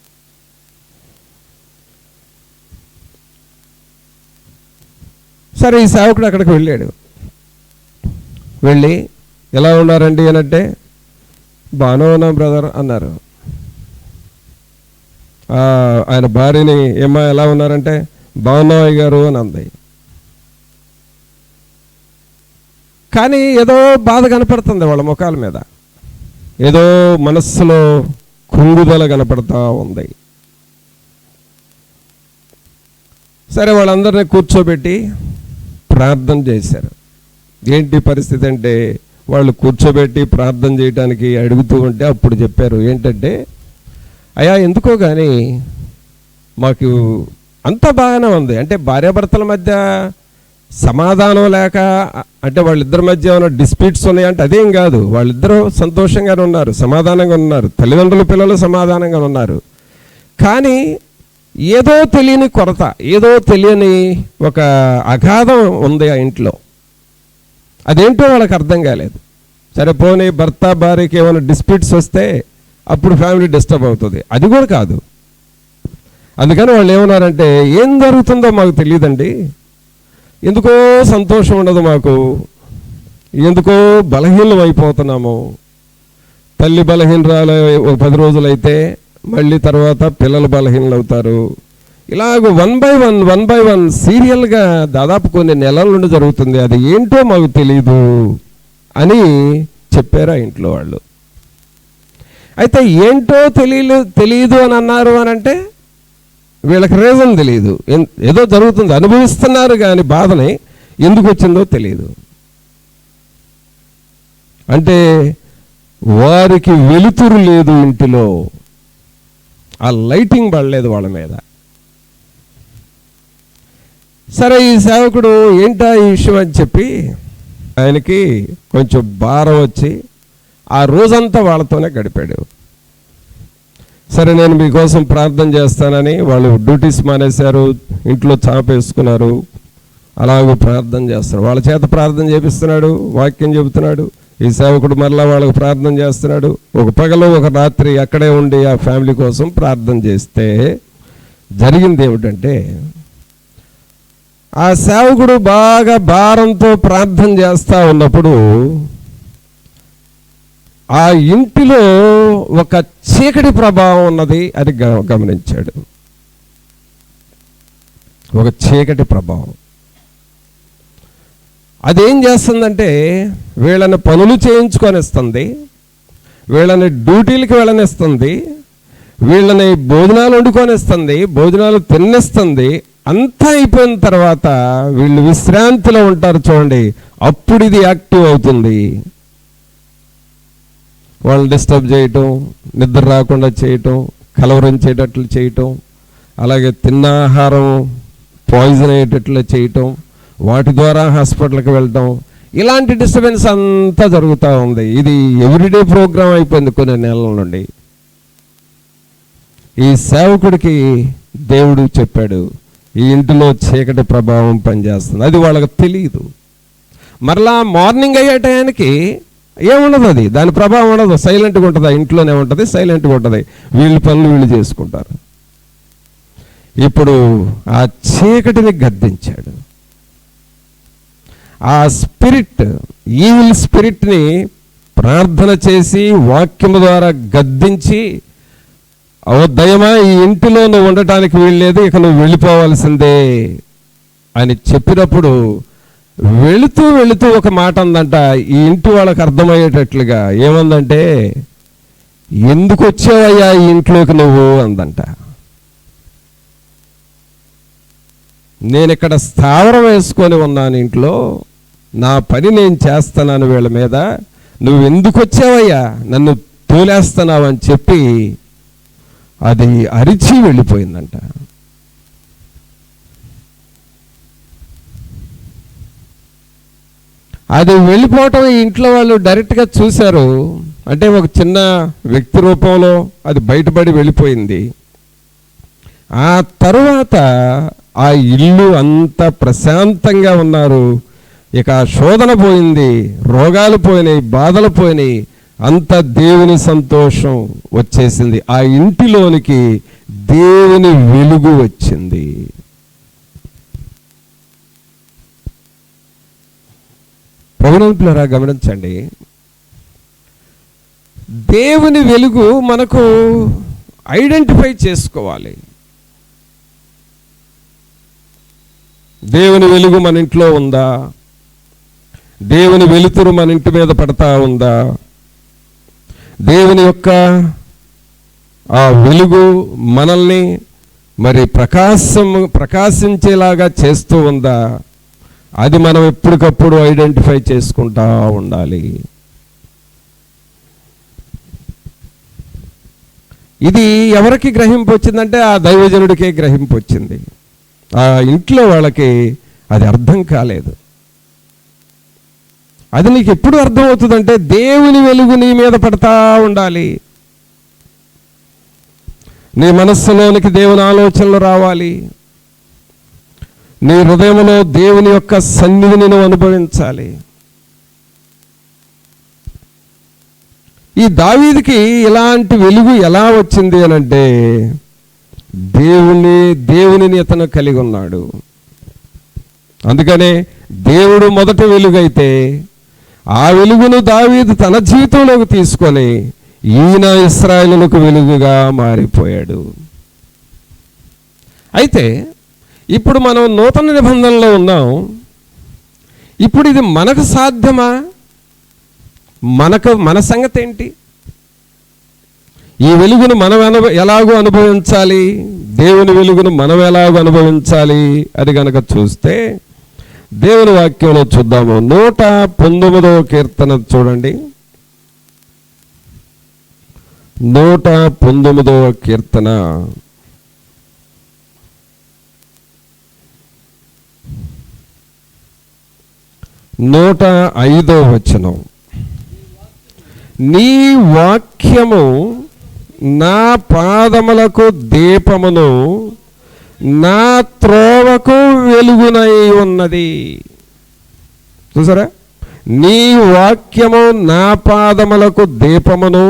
[SPEAKER 3] సరే ఈ సేవకుడు అక్కడికి వెళ్ళాడు. వెళ్ళి ఎలా ఉన్నారండి అని అంటే, బాగానే ఉన్నాం బ్రదర్ అన్నారు. ఆయన భార్యని ఏమ్మా ఎలా ఉన్నారంటే, బాగున్నావు అయ్య గారు అని అంది. కానీ ఏదో బాధ కనపడుతుంది వాళ్ళ ముఖాల మీద, ఏదో మనస్సులో కుంగుదల కనపడతా ఉంది. సరే వాళ్ళందరినీ కూర్చోబెట్టి ప్రార్థన చేశారు. ఏంటి పరిస్థితి అంటే, వాళ్ళు కూర్చోబెట్టి ప్రార్థన చేయడానికి అడుగుతూ ఉంటే అప్పుడు చెప్పారు ఏంటంటే, అయ్యా ఎందుకో కానీ మాకు అంతా బాగానే ఉంది, అంటే భార్యాభర్తల మధ్య సమాధానం లేక, అంటే వాళ్ళిద్దరి మధ్య ఏమైనా డిస్ప్యూట్స్ ఉన్నాయంటే అదేం కాదు, వాళ్ళిద్దరూ సంతోషంగానే ఉన్నారు, సమాధానంగా ఉన్నారు, తల్లిదండ్రుల పిల్లలు సమాధానంగా ఉన్నారు. కానీ ఏదో తెలియని కొరత, ఏదో తెలియని ఒక అగాధం ఉంది ఆ ఇంట్లో. అదేంటో వాళ్ళకి అర్థం కాలేదు. సరే పోనీ భర్త భార్యకి ఏమైనా డిస్ప్యూట్స్ వస్తే అప్పుడు ఫ్యామిలీ డిస్టర్బ్ అవుతుంది, అది కూడా కాదు. అందుకని వాళ్ళు ఏమన్నారంటే, ఏం జరుగుతుందో మాకు తెలియదండి, ఎందుకో సంతోషం ఉండదు మాకు, ఎందుకో బలహీనం అయిపోతున్నాము. తల్లి బలహీనరాలు 10 రోజులైతే మళ్ళీ తర్వాత పిల్లలు బలహీనలు అవుతారు. ఇలాగ 1 by 1 సీరియల్గా దాదాపు కొన్ని నెలల నుండి జరుగుతుంది. అది ఏంటో మాకు తెలియదు అని చెప్పారు ఆ ఇంట్లో వాళ్ళు. అయితే ఏంటో తెలియదు అని అన్నారు అని అంటే వీళ్ళకి రీజన్ తెలియదు, ఏదో జరుగుతుంది అనుభవిస్తున్నారు, కానీ బాధని ఎందుకు వచ్చిందో తెలియదు. అంటే వారికి వెలుతురు లేదు ఇంటిలో, ఆ లైటింగ్ పడలేదు వాళ్ళ మీద. సరే ఈ సేవకుడు ఏంటా ఈ విషయం అని చెప్పి ఆయనకి కొంచెం భారం వచ్చి ఆ రోజంతా వాళ్ళతోనే గడిపాడు. సరే నేను మీకోసం ప్రార్థన చేస్తానని వాళ్ళు డ్యూటీస్ మానేశారు, ఇంట్లో చాపేసుకున్నారు, అలాగూ ప్రార్థన చేస్తారు. వాళ్ళ చేత ప్రార్థన చేపిస్తున్నాడు, వాక్యం చెబుతున్నాడు. ఈ సేవకుడు మరలా వాళ్ళకు ప్రార్థన చేస్తున్నాడు. ఒక పగలు ఒక రాత్రి అక్కడే ఉండి ఆ ఫ్యామిలీ కోసం ప్రార్థన చేస్తే జరిగింది ఏమిటంటే, ఆ సేవకుడు బాగా భారంతో ప్రార్థన చేస్తూ ఉన్నప్పుడు ఆ ఇంటిలో ఒక చీకటి ప్రభావం ఉన్నది అని గమనించాడు. ఒక చీకటి ప్రభావం అదేం చేస్తుందంటే, వీళ్ళని పనులు చేయించుకొనిస్తుంది, వీళ్ళని డ్యూటీలకి వెళ్ళనిస్తుంది, వీళ్ళని భోజనాలు వండుకొనిస్తుంది, భోజనాలు తిన్నిస్తుంది. అంతా అయిపోయిన తర్వాత వీళ్ళు విశ్రాంతిలో ఉంటారు చూడండి, అప్పుడు ఇది యాక్టివ్ అవుతుంది. వాళ్ళని డిస్టర్బ్ చేయటం, నిద్ర రాకుండా చేయటం, కలవరించేటట్లు చేయటం, అలాగే తిన్న ఆహారం పాయిజన్ అయ్యేటట్లు చేయటం, వాటి ద్వారా హాస్పిటల్కి వెళ్ళటం, ఇలాంటి డిస్టర్బెన్స్ అంతా జరుగుతూ ఉంది. ఇది ఎవ్రీడే ప్రోగ్రామ్ అయిపోయింది కొన్ని నెలల నుండి. ఈ సేవకుడికి దేవుడు చెప్పాడు, ఈ ఇంటిలో చీకటి ప్రభావం పనిచేస్తుంది. అది వాళ్ళకి తెలియదు. మరలా మార్నింగ్ అయ్యే టయానికి ఏముండదు, అది దాని ప్రభావం ఉండదు, సైలెంట్గా ఉంటుంది. ఆ ఇంట్లోనే ఉంటుంది, సైలెంట్గా ఉంటుంది, వీళ్ళ పనులు వీళ్ళు చేసుకుంటారు. ఇప్పుడు ఆ చీకటిని గద్దించాడు. ఆ స్పిరిట్, ఈవిల్ స్పిరిట్ని ప్రార్థన చేసి వాక్యము ద్వారా గద్దించి, దయమా ఈ ఇంటిలో నువ్వు ఉండటానికి వీల్లేదు, ఇక నువ్వు వెళ్ళిపోవాల్సిందే అని చెప్పినప్పుడు వెళుతూ వెళుతూ ఒక మాట అందంట, ఈ ఇంటి వాళ్ళకి అర్థమయ్యేటట్లుగా. ఏమందంటే, ఎందుకు వచ్చావయ్యా ఈ ఇంట్లోకి నువ్వు అందంట. నేను ఇక్కడ స్థావరం వేసుకొని ఉన్నాను ఇంట్లో, నా పని నేను చేస్తున్నాను వీళ్ళ మీద, నువ్వు ఎందుకు వచ్చావయ్యా, నన్ను తోలేస్తున్నావు అని చెప్పి అది అరిచి వెళ్ళిపోయిందంట. అది వెళ్ళిపోవటం ఈ ఇంట్లో వాళ్ళు డైరెక్ట్గా చూశారు. అంటే ఒక చిన్న వ్యక్తి రూపంలో అది బయటపడి వెళ్ళిపోయింది. ఆ తరువాత ఆ ఇల్లు అంతా ప్రశాంతంగా ఉన్నారు. ఇక శోధన పోయింది, రోగాలు పోయినాయి, బాధలు పోయినాయి, అంత దేవుని సంతోషం వచ్చేసింది. ఆ ఇంటిలోనికి దేవుని వెలుగు వచ్చింది. ప్రభువునందు ప్రియులారా గమనించండి, దేవుని వెలుగు మనకు ఐడెంటిఫై చేసుకోవాలి. దేవుని వెలుగు మన ఇంట్లో ఉందా? దేవుని వెలుతురు మన ఇంటి మీద పడతా ఉందా? దేవుని యొక్క ఆ వెలుగు మనల్ని మరి ప్రకాశించేలాగా చేస్తూ ఉందా? అది మనం ఎప్పటికప్పుడు ఐడెంటిఫై చేసుకుంటా ఉండాలి. ఇది ఎవరికి గ్రహింపు వచ్చిందంటే ఆ దైవజనుడికే గ్రహింపు వచ్చింది. ఆ ఇంట్లో వాళ్ళకి అది అర్థం కాలేదు. అది నీకు ఎప్పుడు అర్థం అవుతుందంటే దేవుని వెలుగు నీ మీద పడతా ఉండాలి. నీ మనస్సులోనికి దేవుని ఆలోచనలు రావాలి. నీ హృదయంలో దేవుని యొక్క సన్నిధిని నువ్వు అనుభవించాలి. ఈ దావీదుకి ఇలాంటి వెలుగు ఎలా వచ్చింది అనంటే దేవునిని ఇతను కలిగి ఉన్నాడు. అందుకనే దేవుడు మొదటి వెలుగైతే ఆ వెలుగును దావీదు తన జీవితంలోకి తీసుకొని ఈయన ఇశ్రాయేలులకు వెలుగుగా మారిపోయాడు. అయితే ఇప్పుడు మనం నూతన నిబంధనలో ఉన్నాం. ఇప్పుడు ఇది మనకు సాధ్యమా? మన సంగతి ఏంటి? ఈ వెలుగును మనం ఎలాగో అనుభవించాలి, దేవుని వెలుగును మనం ఎలాగో అనుభవించాలి అని గనక చూస్తే దేవుని వాక్యంలో చూద్దాము. 119వ కీర్తన చూడండి. 119వ కీర్తన 105వ వచనం. నీ వాక్యము నా పాదములకు దీపమును నా త్రోవకు వెలుగునై ఉన్నది. చూసారా? నీ వాక్యము నా పాదములకు దీపమును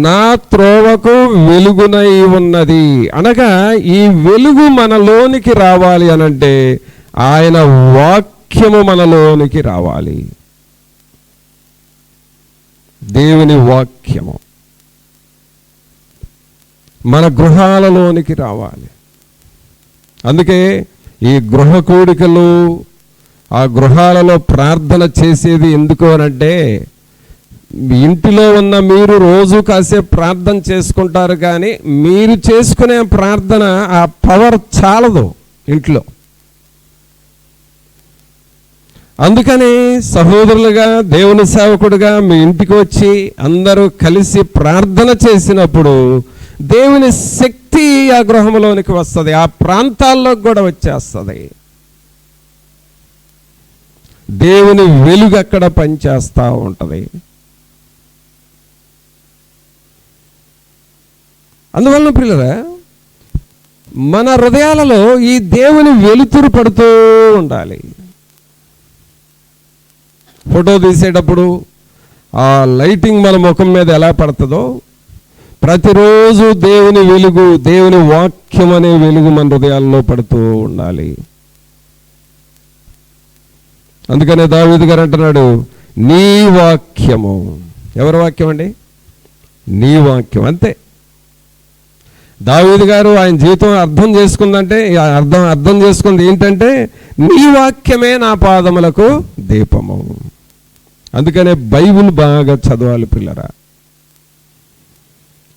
[SPEAKER 3] నా త్రోవకు వెలుగునై ఉన్నది అనగా ఈ వెలుగు మనలోనికి రావాలి అనంటే ఆయన వాక్యము మనలోనికి రావాలి. దేవుని వాక్యము మన గృహాలలోనికి రావాలి. అందుకే ఈ గృహ కూడికలు, ఆ గృహాలలో ప్రార్థన చేసేది ఎందుకు అనంటే ఇంటిలో ఉన్న మీరు రోజు కాసేపు ప్రార్థన చేసుకుంటారు, కానీ మీరు చేసుకునే ప్రార్థన ఆ పవర్ చాలదు ఇంట్లో. అందుకని సహోదరులుగా, దేవుని సేవకుడుగా మీ ఇంటికి వచ్చి అందరూ కలిసి ప్రార్థన చేసినప్పుడు దేవుని శక్తి ఆ గృహంలోనికి వస్తుంది, ఆ ప్రాంతాల్లోకి కూడా వచ్చేస్తుంది. దేవుని వెలుగు అక్కడ పనిచేస్తూ ఉంటుంది. అందువలన ప్రియులారా, మన హృదయాలలో ఈ దేవుని వెలుతురు పడుతూ ఉండాలి. ఫోటో తీసేటప్పుడు ఆ లైటింగ్ మన ముఖం మీద ఎలా పడుతుందో ప్రతిరోజు దేవుని వెలుగు, దేవుని వాక్యం అనే వెలుగు మన హృదయాల్లో పడుతూ ఉండాలి. అందుకనే దావీదు గారు అంటున్నాడు, నీ వాక్యము. ఎవరి వాక్యం అండి? నీ వాక్యం. అంతే. దావీదు గారు ఆయన జీవితం అర్థం చేసుకుందంటే అర్థం చేసుకుంది ఏంటంటే నీ వాక్యమే నా పాదములకు దీపము. అందుకనే బైబిల్ బాగా చదవాలి పిల్లరా.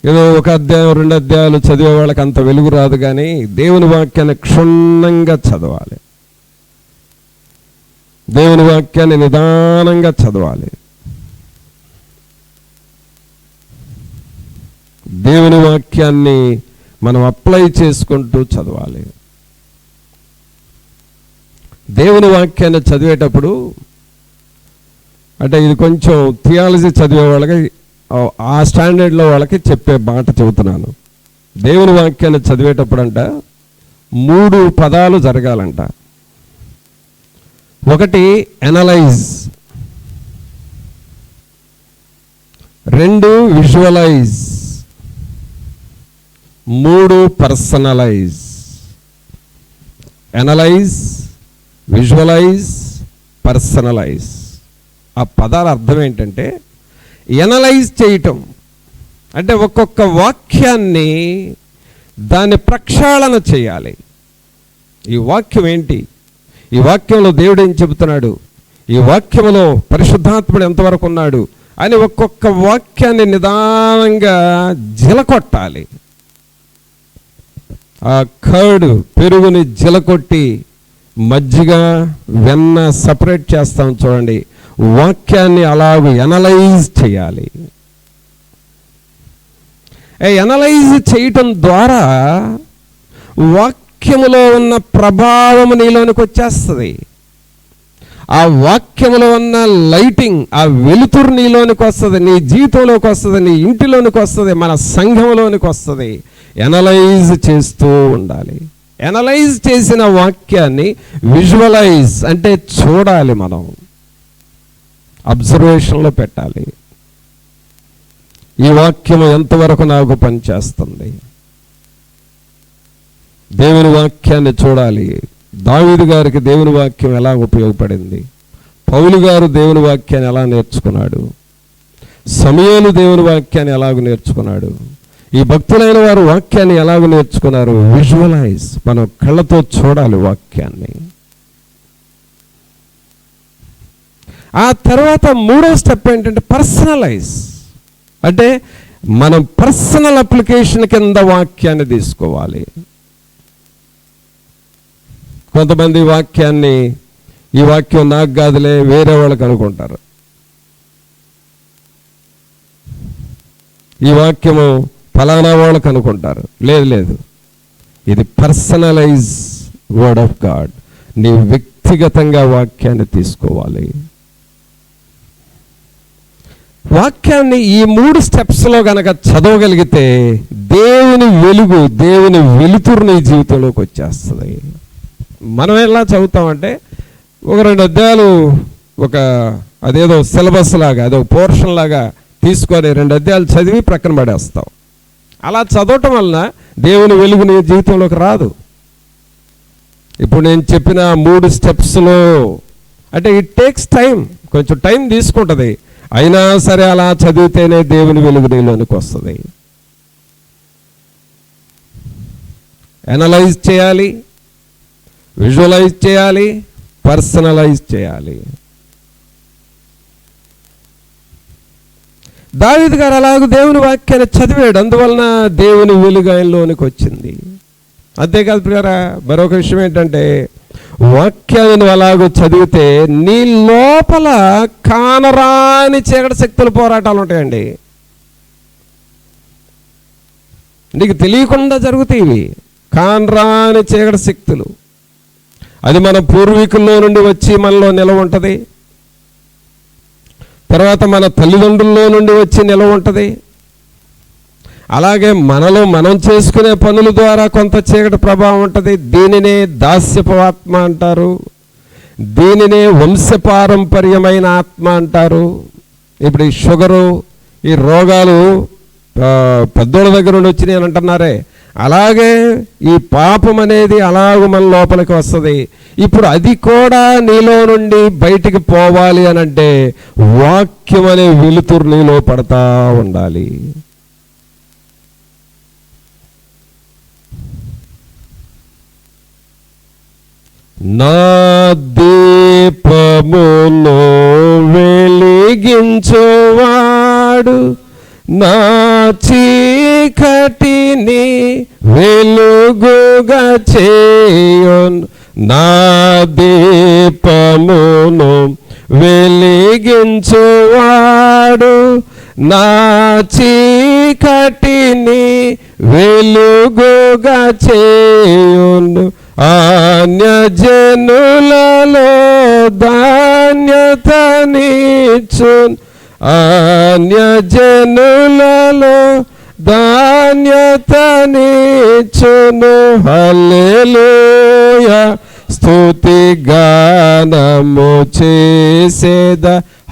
[SPEAKER 3] ఏదో ఒక అధ్యాయం 2 అధ్యాయాలు చదివే వాళ్ళకి అంత వెలుగు రాదు, కానీ దేవుని వాక్యాన్ని క్షుణ్ణంగా చదవాలి. దేవుని వాక్యాన్ని నిదానంగా చదవాలి. దేవుని వాక్యాన్ని మనం అప్లై చేసుకుంటూ చదవాలి. దేవుని వాక్యాన్ని చదివేటప్పుడు అంటే ఇది కొంచెం థియాలజీ చదివే వాళ్ళకి, ఆ స్టాండర్డ్లో వాళ్ళకి చెప్పే మాట చెబుతున్నాను. దేవుని వాక్యాన్ని చదివేటప్పుడు అంట 3 పదాలు జరగాలంట. ఒకటి analyse, 2 visualise, 3 personalise. Analyse, visualise, personalise. ఆ పదాల అర్థం ఏంటంటే ఎనలైజ్ చేయటం, అంటే ఒక్కొక్క వాక్యాన్ని దాన్ని ప్రక్షాళన చేయాలి. ఈ వాక్యం ఏంటి, ఈ వాక్యంలో దేవుడు ఏం చెబుతున్నాడు, ఈ వాక్యంలో పరిశుద్ధాత్ముడు ఎంతవరకు ఉన్నాడు అని ఒక్కొక్క వాక్యాన్ని నిదానంగా జిలకొట్టాలి. ఆ కర్డ్ పెరుగుని జిలకొట్టి మజ్జిగ వెన్న సపరేట్ చేస్తాం చూడండి, వాక్యాన్ని అలాగ ఎనలైజ్ చేయాలి. ఎనలైజ్ చేయటం ద్వారా వాక్యములో ఉన్న ప్రభావం నీలోనికి వచ్చేస్తుంది. ఆ వాక్యములో ఉన్న లైటింగ్, ఆ వెలుతురు నీలోనికి వస్తుంది, నీ జీవితంలోకి వస్తుంది, నీ ఇంటిలోనికి వస్తుంది, మన సంఘంలోనికి వస్తుంది. ఎనలైజ్ చేస్తూ ఉండాలి. ఎనలైజ్ చేసిన వాక్యాన్ని విజువలైజ్ అంటే చూడాలి, మనం అబ్జర్వేషన్లో పెట్టాలి. ఈ వాక్యము ఎంతవరకు నాకు పనిచేస్తుంది, దేవుని వాక్యాన్ని చూడాలి. దావీదు గారికి దేవుని వాక్యం ఎలా ఉపయోగపడింది, పౌలు గారు దేవుని వాక్యాన్ని ఎలా నేర్చుకున్నాడు, సమూయేలు దేవుని వాక్యాన్ని ఎలాగ నేర్చుకున్నాడు, ఈ భక్తులైన వారు వాక్యాన్ని ఎలాగ నేర్చుకున్నారు. విజువలైజ్, మనం కళ్ళతో చూడాలి వాక్యాన్ని. ఆ తర్వాత మూడో స్టెప్ ఏంటంటే పర్సనలైజ్, అంటే మనం పర్సనల్ అప్లికేషన్ కింద వాక్యాన్ని తీసుకోవాలి. కొంతమంది వాక్యాన్ని ఈ వాక్యం నాకు కాదులే వేరే వాళ్ళకి అనుకుంటారు. ఈ వాక్యము ఫలానా వాళ్ళకి అనుకుంటారు. లేదు లేదు, ఇది పర్సనలైజ్ వర్డ్ ఆఫ్ గాడ్. నీ వ్యక్తిగతంగా వాక్యాన్ని తీసుకోవాలి. వాక్యాన్ని ఈ 3 స్టెప్స్లో గనక చదవగలిగితే దేవుని వెలుగు, దేవుని వెలుతురు నీ జీవితంలోకి వచ్చేస్తుంది. మనం ఎలా చదువుతామంటే ఒక 2 అధ్యాయాలు, ఒక అదేదో సిలబస్ లాగా, అదో పోర్షన్ లాగా తీసుకొని 2 అధ్యాయాలు చదివి ప్రక్కన పడేస్తాం. అలా చదవటం వలన దేవుని వెలుగు నీ జీవితంలోకి రాదు. ఇప్పుడు నేను చెప్పిన 3 స్టెప్స్లో అంటే ఇట్ టేక్స్ టైం, కొంచెం టైం తీసుకుంటుంది. అయినా సరే అలా చదివితేనే దేవుని వెలుగు నీలోనికి వస్తుంది. ఎనలైజ్ చేయాలి, విజువలైజ్ చేయాలి, పర్సనలైజ్ చేయాలి. దావీదు గారు అలాగూ దేవుని వాక్యాన్ని చదివాడు, అందువలన దేవుని వెలుగు ఆయనలోనికి వచ్చింది. అంతేకాదు ప్రియారా, మరొక విషయం ఏంటంటే వాక్యాన్ని అలాగూ చదివితే నీ లోపల కానరాని చీకటి శక్తుల పోరాటాలు ఉంటాయండి. నీకు తెలియకుండా జరుగుతాయి ఇవి కానరాని చీకటి శక్తులు. అది మన పూర్వీకుల్లో నుండి వచ్చి మనలో నిలవ ఉంటుంది, తర్వాత మన తల్లిదండ్రుల్లో నుండి వచ్చి నిలవ ఉంటుంది. అలాగే మనలో మనం చేసుకునే పనుల ద్వారా కొంత చీకటి ప్రభావం ఉంటుంది. దీనినే దాస్యపు ఆత్మ అంటారు, దీనినే వంశపారంపర్యమైన ఆత్మ అంటారు. ఇప్పుడు ఈ షుగరు, ఈ రోగాలు పెద్దోళ్ళ దగ్గర నుండి వచ్చినాయి అని అంటున్నారే, అలాగే ఈ పాపం అనేది అలాగ మన లోపలికి వస్తుంది. ఇప్పుడు అది కూడా నీలో నుండి బయటికి పోవాలి అని అంటే వాక్యం అనే వెలుతురు నీలో పడతా ఉండాలి. నా దీపమును వెలిగించువాడు నా చీకటిని వెలుగుగా చేయును. నా దీపమును వెలిగించువాడు నా చీకటిని వెలుగుగా చేయును. అన్యజనులలో ధాన్యతనిచ్చును, అన్యజనులలో ధాన్యతనిచ్చును. హల్లెలూయా స్తుతి గానము చేసేద,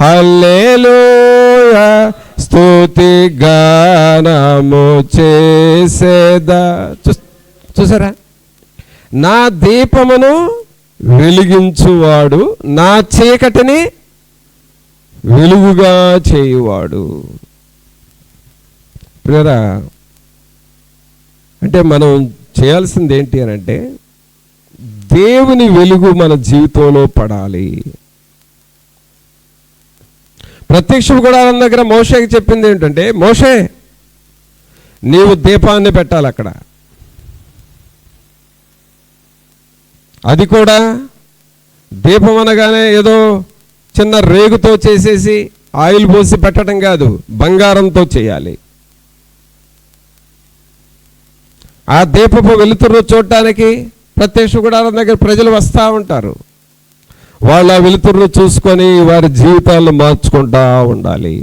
[SPEAKER 3] హల్లెలూయా స్తుతి గానము చేసేద. చూసారా, నా దీపమును వెలిగించువాడు నా చీకటిని వెలుగుగా చేయువాడు. ప్రియరా, అంటే మనం చేయాల్సింది ఏంటి అని అంటే దేవుని వెలుగు మన జీవితంలో పడాలి. ప్రత్యక్ష గుడారం దగ్గర మోషేకి చెప్పింది ఏంటంటే, మోషే నీవు దీపాన్ని పెట్టాలి అక్కడ. అది కూడా దీపం అనగానే ఏదో చిన్న రేగుతో చేసేసి ఆయిల్ పోసి పెట్టడం కాదు, బంగారంతో చేయాలి. ఆ దీపపు వెలుతురు చూడటానికి ప్రత్యక్ష గుడారం దగ్గర ప్రజలు వస్తూ ఉంటారు. వాళ్ళు ఆ వెలుతురును చూసుకొని వారి జీవితాలను మార్చుకుంటూ ఉండాలి.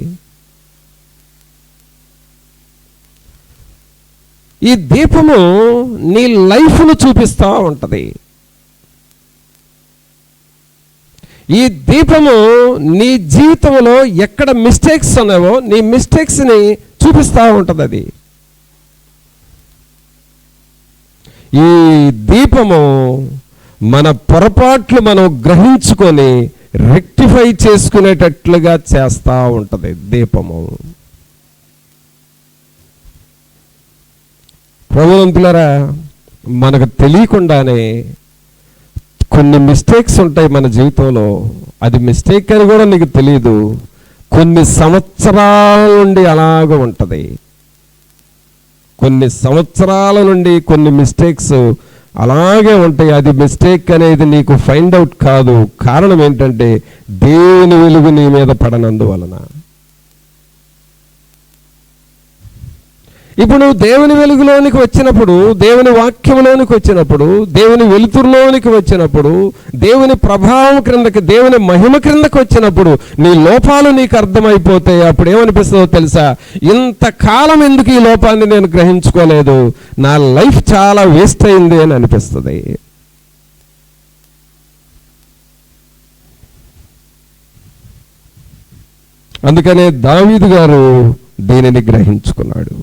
[SPEAKER 3] ఈ దీపము నీ లైఫ్ను చూపిస్తూ ఉంటుంది. ఈ దీపము నీ జీవితంలో ఎక్కడ మిస్టేక్స్ ఉన్నావో నీ మిస్టేక్స్ని చూపిస్తూ ఉంటుంది. అది ఈ దీపము మన పొరపాట్లు మనం గ్రహించుకొని రెక్టిఫై చేసుకునేటట్లుగా చేస్తూ ఉంటుంది దీపము. ప్రభువంతులారా, మనకు తెలియకుండానే కొన్ని మిస్టేక్స్ ఉంటాయి మన జీవితంలో. అది మిస్టేక్ అని కూడా నీకు తెలియదు. కొన్ని సంవత్సరాల నుండి అలాగ ఉంటుంది. కొన్ని సంవత్సరాల నుండి కొన్ని మిస్టేక్స్ అలాగే ఉంటాయి. అది మిస్టేక్ అనేది నీకు ఫైండ్ అవుట్ కాదు. కారణం ఏంటంటే దేవుని వెలుగు నీ మీద పడనందువలన. ఇప్పుడు నువ్వు దేవుని వెలుగులోనికి వచ్చినప్పుడు, దేవుని వాక్యంలోనికి వచ్చినప్పుడు, దేవుని వెలుతురులోనికి వచ్చినప్పుడు, దేవుని ప్రభావం క్రిందకి, దేవుని మహిమ క్రిందకి వచ్చినప్పుడు నీ లోపాలు నీకు అర్థమైపోతే అప్పుడు ఏమనిపిస్తుందో తెలుసా? ఇంతకాలం ఎందుకు ఈ లోపాన్ని నేను గ్రహించుకోలేదు, నా లైఫ్ చాలా వేస్ట్ అయింది అని అనిపిస్తుంది. అందుకనే దావీదు గారు దీనిని గ్రహించుకున్నాడు.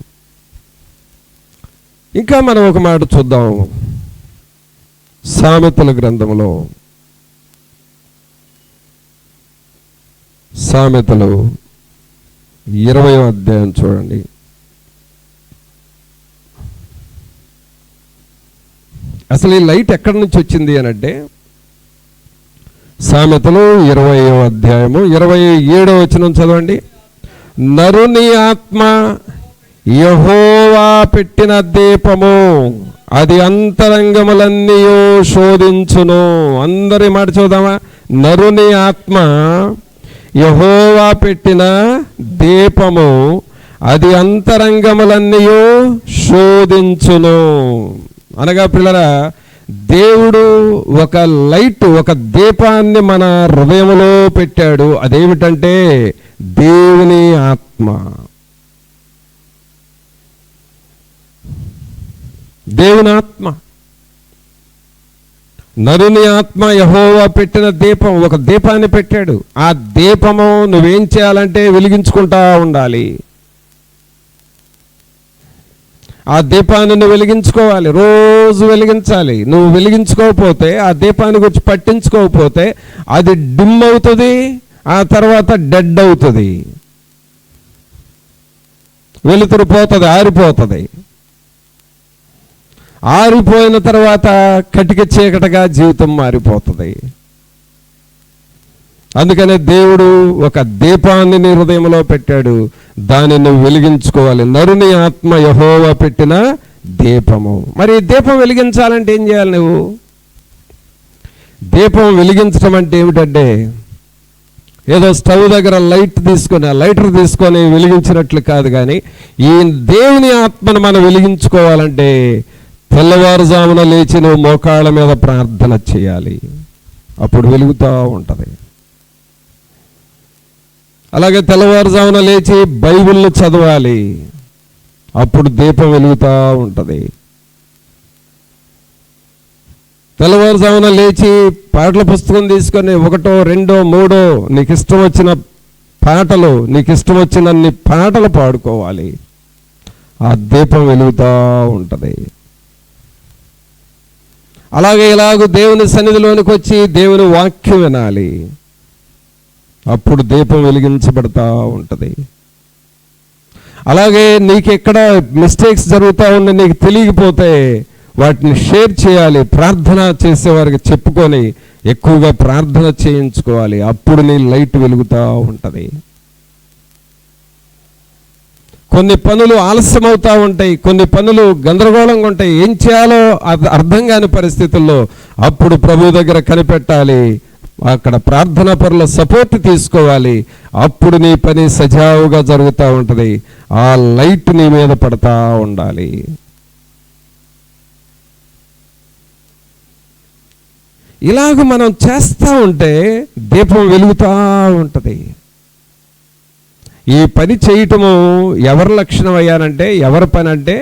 [SPEAKER 3] ఇంకా మనం ఒక మాట చూద్దాం. సామెతల గ్రంథంలో, సామెతలు 20వ అధ్యాయం చూడండి. అసలు ఈ లైట్ ఎక్కడి నుంచి వచ్చింది అని అంటే, సామెతలు 20వ అధ్యాయము 27వ వచనం చదవండి. నరుని ఆత్మ యెహోవా పెట్టిన దీపము, అది అంతరంగములన్నీయో శోధించును. అందరి మాట చూద్దామా? నరుని ఆత్మ యెహోవా పెట్టిన దీపము, అది అంతరంగములన్నీయో శోధించును. అనగా పిల్లరా, దేవుడు ఒక లైట్, ఒక దీపాన్ని మన హృదయంలో పెట్టాడు. అదేమిటంటే దేవుని ఆత్మ. దేవుని ఆత్మ, నరుని ఆత్మ యెహోవా పెట్టిన దీపం, ఒక దీపాన్ని పెట్టాడు. ఆ దీపము నువ్వేం చేయాలంటే వెలిగించుకుంటా ఉండాలి. ఆ దీపాన్ని నువ్వు వెలిగించుకోవాలి, రోజు వెలిగించాలి. నువ్వు వెలిగించుకోకపోతే, ఆ దీపాన్ని గురించి పట్టించుకోకపోతే అది డిమ్ అవుతుంది, ఆ తర్వాత డెడ్ అవుతుంది, వెలుతురు పోతుంది, ఆరిపోతుంది. ఆరిపోయిన తర్వాత కటిక చీకటిగా జీవితం మారిపోతుంది. అందుకనే దేవుడు ఒక దీపాన్ని నీ హృదయంలో పెట్టాడు, దాన్ని నువ్వు వెలిగించుకోవాలి. నరుని ఆత్మ యెహోవా పెట్టిన దీపము. మరి దీపం వెలిగించాలంటే ఏం చేయాలి నువ్వు? దీపం వెలిగించడం అంటే ఏమిటంటే, ఏదో స్టవ్ దగ్గర లైటర్ తీసుకొని వెలిగించినట్లు కాదు. కానీ ఈ దేవుని ఆత్మను మనం వెలిగించుకోవాలంటే తెల్లవారుజామున లేచి నువ్వు మోకాళ్ళ మీద ప్రార్థన చేయాలి, అప్పుడు వెలుగుతూ ఉంటుంది. అలాగే తెల్లవారుజామున లేచి బైబిల్ని చదవాలి, అప్పుడు దీపం వెలుగుతూ ఉంటుంది. తెల్లవారుజామున లేచి పాటల పుస్తకం తీసుకొని 1, 2, 3 నీకు ఇష్టం వచ్చిన పాటలు, నీకు ఇష్టం వచ్చినన్ని పాటలు పాడుకోవాలి, ఆ దీపం వెలుగుతూ ఉంటుంది. అలాగే ఇలాగ దేవుని సన్నిధిలోనికి వచ్చి దేవుని వాక్యం వినాలి. అప్పుడు దీపం వెలిగించబడతా ఉంటుంది. అలాగే నీకు ఎక్కడ మిస్టేక్స్ జరుగుతూ ఉండి నీకు తెలియకపోతే వాటిని షేర్ చేయాలి, ప్రార్థన చేసేవారికి చెప్పుకొని ఎక్కువగా ప్రార్థన చేయించుకోవాలి. అప్పుడు నీ లైట్ వెలుగుతూ ఉంటుంది. కొన్ని పనులు ఆలస్యమవుతూ ఉంటాయి, కొన్ని పనులు గందరగోళంగా ఉంటాయి, ఏం చేయాలో అర్థం కాని పరిస్థితుల్లో అప్పుడు ప్రభు దగ్గర కనిపెట్టాలి, అక్కడ ప్రార్థనా పరుల సపోర్ట్ తీసుకోవాలి. అప్పుడు నీ పని సజావుగా జరుగుతూ ఉంటుంది. ఆ లైట్ నీ మీద పడతా ఉండాలి. ఇలాగ మనం చేస్తూ ఉంటే దీపం వెలుగుతూ ఉంటుంది. ఈ పని చేయటము ఎవరి లక్షణం అయ్యానంటే, ఎవరి పని అంటే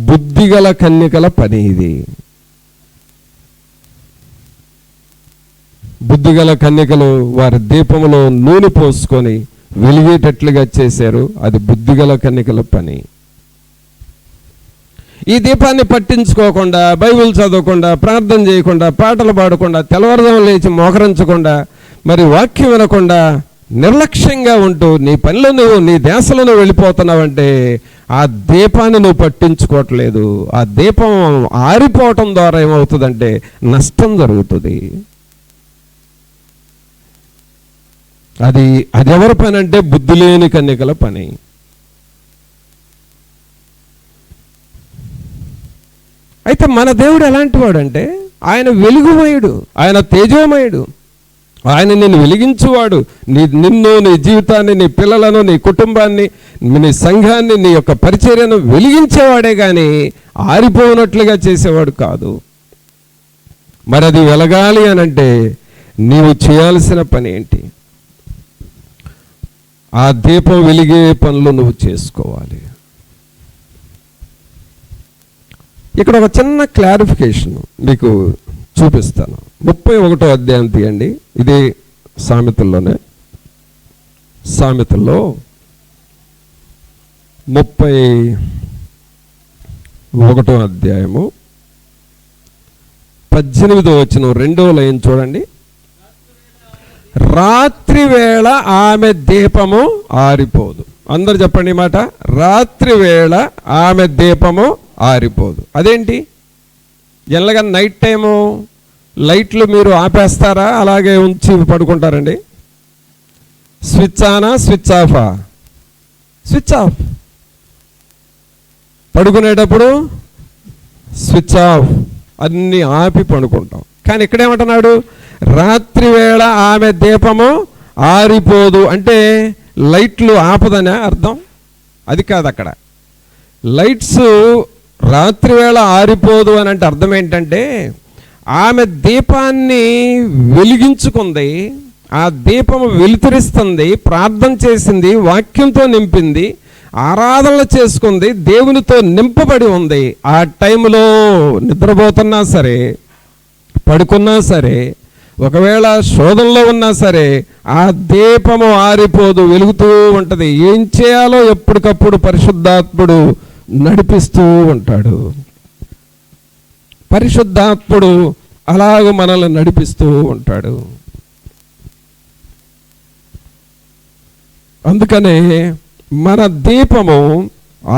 [SPEAKER 3] బుద్ధిగల కన్యకల పని. ఇది బుద్ధిగల కన్యకలు వారి దీపములో నూనె పోసుకొని వెలిగేటట్లుగా చేశారు. అది బుద్ధిగల కన్యకల పని. ఈ దీపాన్ని పట్టించుకోకుండా, బైబిల్ చదవకుండా, ప్రార్థన చేయకుండా, పాటలు పాడకుండా, తెల్లవారుజామున లేచి మోకరించకుండా, మరి వాక్యం వినకుండా నిర్లక్ష్యంగా ఉంటూ నీ పనిలో నువ్వు, నీ ధ్యాసలో నువ్వు వెళ్ళిపోతున్నావంటే ఆ దీపాన్ని నువ్వు పట్టించుకోవట్లేదు. ఆ దీపం ఆరిపోవటం ద్వారా ఏమవుతుందంటే నష్టం జరుగుతుంది. అది ఎవరి పని అంటే బుద్ధి లేని కన్యకల పని. అయితే మన దేవుడు ఎలాంటి వాడంటే ఆయన వెలుగుమయుడు, ఆయన తేజోమయుడు, ఆయన నిన్ను వెలిగించువాడు. నిన్ను, నీ జీవితాన్ని, నీ పిల్లలను, నీ కుటుంబాన్ని, నీ సంఘాన్ని, నీ యొక్క పరిచర్యను వెలిగించేవాడే కానీ ఆరిపోనట్లుగా చేసేవాడు కాదు. మరి అది వెలగాలి అనంటే నీవు చేయాల్సిన పని ఏంటి? ఆ దీపం వెలిగే పనులు నువ్వు చేసుకోవాలి. ఇక్కడ ఒక చిన్న క్లారిఫికేషన్ మీకు చూపిస్తాను. 31వ అధ్యాయం తీయండి. ఇది సామెతల్లోనే, సామెతల్లో 31వ అధ్యాయము 18వ వచనం 2వ లైన్ చూడండి. రాత్రి వేళ ఆమె దీపము ఆరిపోదు. అందరు చెప్పండి మాట. రాత్రి వేళ ఆమె దీపము ఆరిపోదు. అదేంటి? జనరల్గా నైట్ టైము లైట్లు మీరు ఆపేస్తారా, అలాగే ఉంచి పడుకుంటారండి? స్విచ్ ఆనా, స్విచ్ ఆఫా? Switch off. పడుకునేటప్పుడు స్విచ్ ఆఫ్, అన్నీ ఆపి పడుకుంటాం. కానీ ఇక్కడేమంటున్నాడు? రాత్రి వేళ ఆమె దీపము ఆరిపోదు. అంటే లైట్లు ఆపదనే అర్థం? అది కాదు. అక్కడ లైట్స్ రాత్రి వేళ ఆరిపోదు అని అంటే అర్థం ఏంటంటే ఆమె దీపాన్ని వెలిగించుకుంది, ఆ దీపము వెలుతురిస్తుంది, ప్రార్థన చేసింది, వాక్యంతో నింపింది, ఆరాధనలు చేసుకుంది, దేవునితో నింపబడి ఉంది. ఆ టైంలో నిద్రపోతున్నా సరే, పడుకున్నా సరే, ఒకవేళ శోధనలో ఉన్నా సరే ఆ దీపము ఆరిపోదు, వెలుగుతూ ఉంటుంది. ఏం చేయాలో ఎప్పటికప్పుడు పరిశుద్ధాత్ముడు నడిపిస్తూ ఉంటాడు. పరిశుద్ధాత్ముడు అలాగ మనల్ని నడిపిస్తూ ఉంటాడు. అందుకనే మన దీపము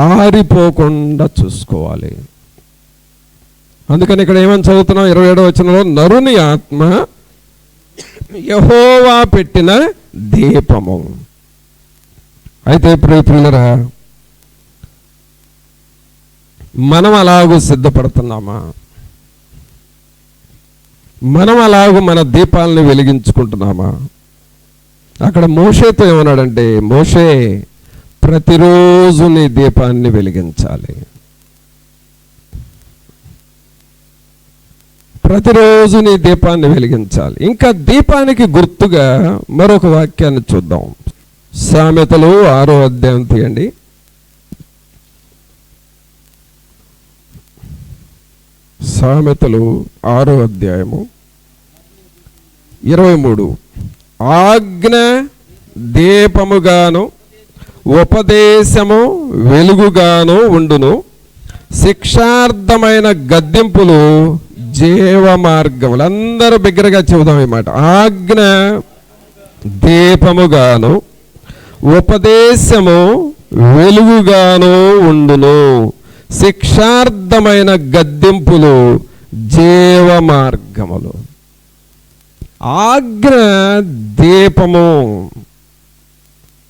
[SPEAKER 3] ఆరిపోకుండా చూసుకోవాలి. అందుకని ఇక్కడ ఏమని చదువుతున్నాం? 27వ వచనంలో, నరుని ఆత్మ యెహోవా పెట్టిన దీపము. అయితే ప్రియరా, మనం అలాగూ సిద్ధపడుతున్నామా? మనం అలాగూ మన దీపాలని వెలిగించుకుంటున్నామా? అక్కడ మోషేతో ఏమన్నాడంటే, మోషే ప్రతిరోజు నీ దీపాన్ని వెలిగించాలి, ప్రతిరోజు నీ దీపాన్ని వెలిగించాలి. ఇంకా దీపానికి గుర్తుగా మరొక వాక్యాన్ని చూద్దాం. సామెతలు 6వ అధ్యాయం తీయండి. సామెతలు 6వ అధ్యాయము 23. ఆజ్ఞ దీపముగాను ఉపదేశము వెలుగుగాను ఉండును, శిక్షార్థమైన గద్దింపులు జీవ మార్గములు. అందరూ బిగ్గరగా చెబుదాం ఈ మాట. ఆజ్ఞ దీపముగాను ఉపదేశము వెలుగుగాను ఉండును. శిక్షార్థమైన గద్దింపులు జీవ మార్గములు. ఆజ్ఞ దీపము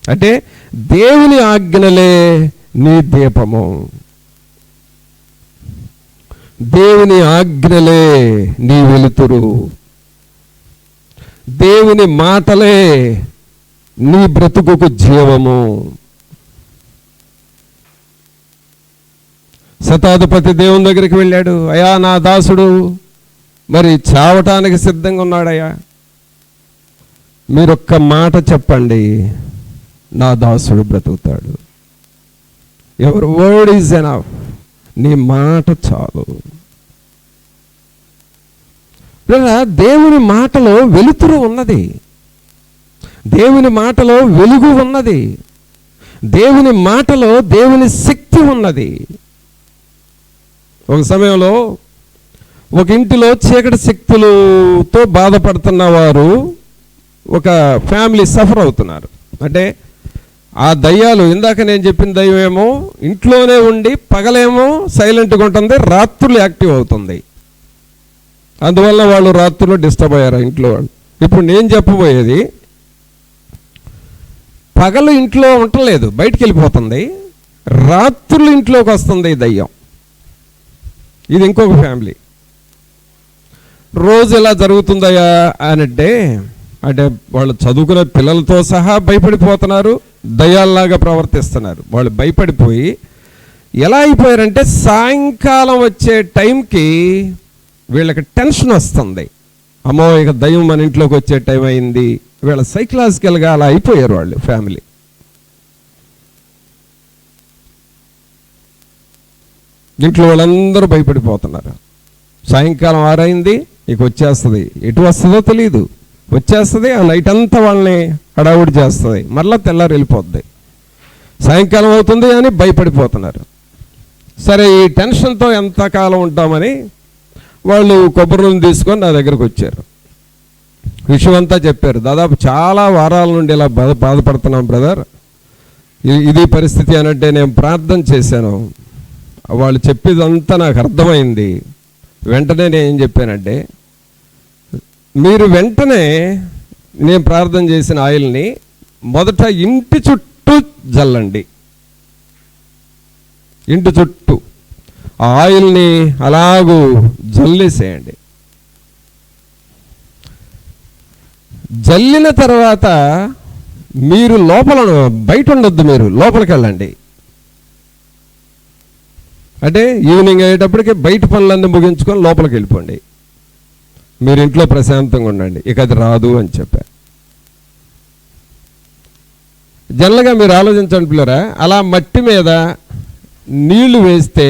[SPEAKER 3] అంటే దేవుని ఆజ్ఞలే నీ దీపము, దేవుని ఆజ్ఞలే నీ వెలుతురు, దేవుని మాటలే నీ బ్రతుకుకు జీవము. శతాధిపతి దేవుని దగ్గరికి వెళ్ళాడు. అయ్యా నా దాసుడు మరి చావటానికి సిద్ధంగా ఉన్నాడయ్యా, మీరొక్క మాట చెప్పండి, నా దాసుడు బ్రతుకుతాడు. ఎవర్ వర్డ్ ఈజ్ ఎనఫ్, నీ మాట చాలు. దేవుని మాటలో వెలుతురు ఉన్నది, దేవుని మాటలో వెలుగు ఉన్నది, దేవుని మాటలో దేవుని శక్తి ఉన్నది. ఒక సమయంలో ఒక ఇంటిలో చీకటి శక్తులతో బాధపడుతున్న వారు ఒక ఫ్యామిలీ సఫర్ అవుతున్నారు. అంటే ఆ దయ్యాలు, ఇందాక నేను చెప్పిన దయ్యం ఏమో ఇంట్లోనే ఉండి పగలేమో సైలెంట్గా ఉంటుంది, రాత్రులు యాక్టివ్ అవుతుంది. అందువల్ల వాళ్ళు రాత్రులు డిస్టర్బ్ అయ్యారు ఇంట్లో వాళ్ళు. ఇప్పుడు నేను చెప్పబోయేది, పగలు ఇంట్లో ఉండలేదు, బయటికి వెళ్ళిపోతుంది, రాత్రులు ఇంట్లోకి వస్తుంది ఈ దయ్యం. ఇది ఇంకొక ఫ్యామిలీ. రోజు ఎలా జరుగుతుందయ్యా అనంటే, అంటే వాళ్ళు చదువుకునే పిల్లలతో సహా భయపడిపోతున్నారు, దయ్యాల్లాగా ప్రవర్తిస్తున్నారు. వాళ్ళు భయపడిపోయి ఎలా అయిపోయారంటే సాయంకాలం వచ్చే టైంకి వీళ్ళకి టెన్షన్ వస్తుంది. అమ్మో ఇక దయ్యం మన ఇంట్లోకి వచ్చే టైం అయింది. వీళ్ళ సైకలాజికల్గా అలా అయిపోయారు వాళ్ళు ఫ్యామిలీ. ఇంట్లో వాళ్ళందరూ భయపడిపోతున్నారు. సాయంకాలం 6 అయింది, ఇక వచ్చేస్తుంది, ఎటు వస్తుందో తెలియదు, వచ్చేస్తుంది, ఆ నైట్ అంతా వాళ్ళని హడావుడి చేస్తుంది, మరలా తెల్లారు వెళ్ళిపోద్ది. సాయంకాలం అవుతుంది అని భయపడిపోతున్నారు. సరే ఈ టెన్షన్తో ఎంతకాలం ఉంటామని వాళ్ళు కొబ్బరి నూనె తీసుకొని నా దగ్గరకు వచ్చారు. విషయం అంతా చెప్పారు. దాదాపు చాలా వారాల నుండి ఇలా బాధపడుతున్నాం బ్రదర్, ఇది పరిస్థితి అనంటే నేను ప్రార్థన చేశాను. వాళ్ళు చెప్పేదంతా నాకు అర్థమైంది. వెంటనే నేను ఏం చెప్పానంటే, మీరు వెంటనే నేను ప్రార్థన చేసిన ఆయిల్ని మొదట ఇంటి చుట్టూ జల్లండి. ఇంటి చుట్టూ ఆ ఆయిల్ని అలాగూ జల్లేసేయండి. జల్లిన తర్వాత మీరు బయట ఉండొద్దు, మీరు లోపలికి వెళ్ళండి. అంటే ఈవినింగ్ అయ్యేటప్పటికి బయట పనులన్నీ ముగించుకొని లోపలికి వెళ్ళిపోండి, మీరు ఇంట్లో ప్రశాంతంగా ఉండండి, ఇక అది రాదు అని చెప్పారు. జనరల్గా మీరు ఆలోచించండి పిల్లరా, అలా మట్టి మీద నీళ్లు వేస్తే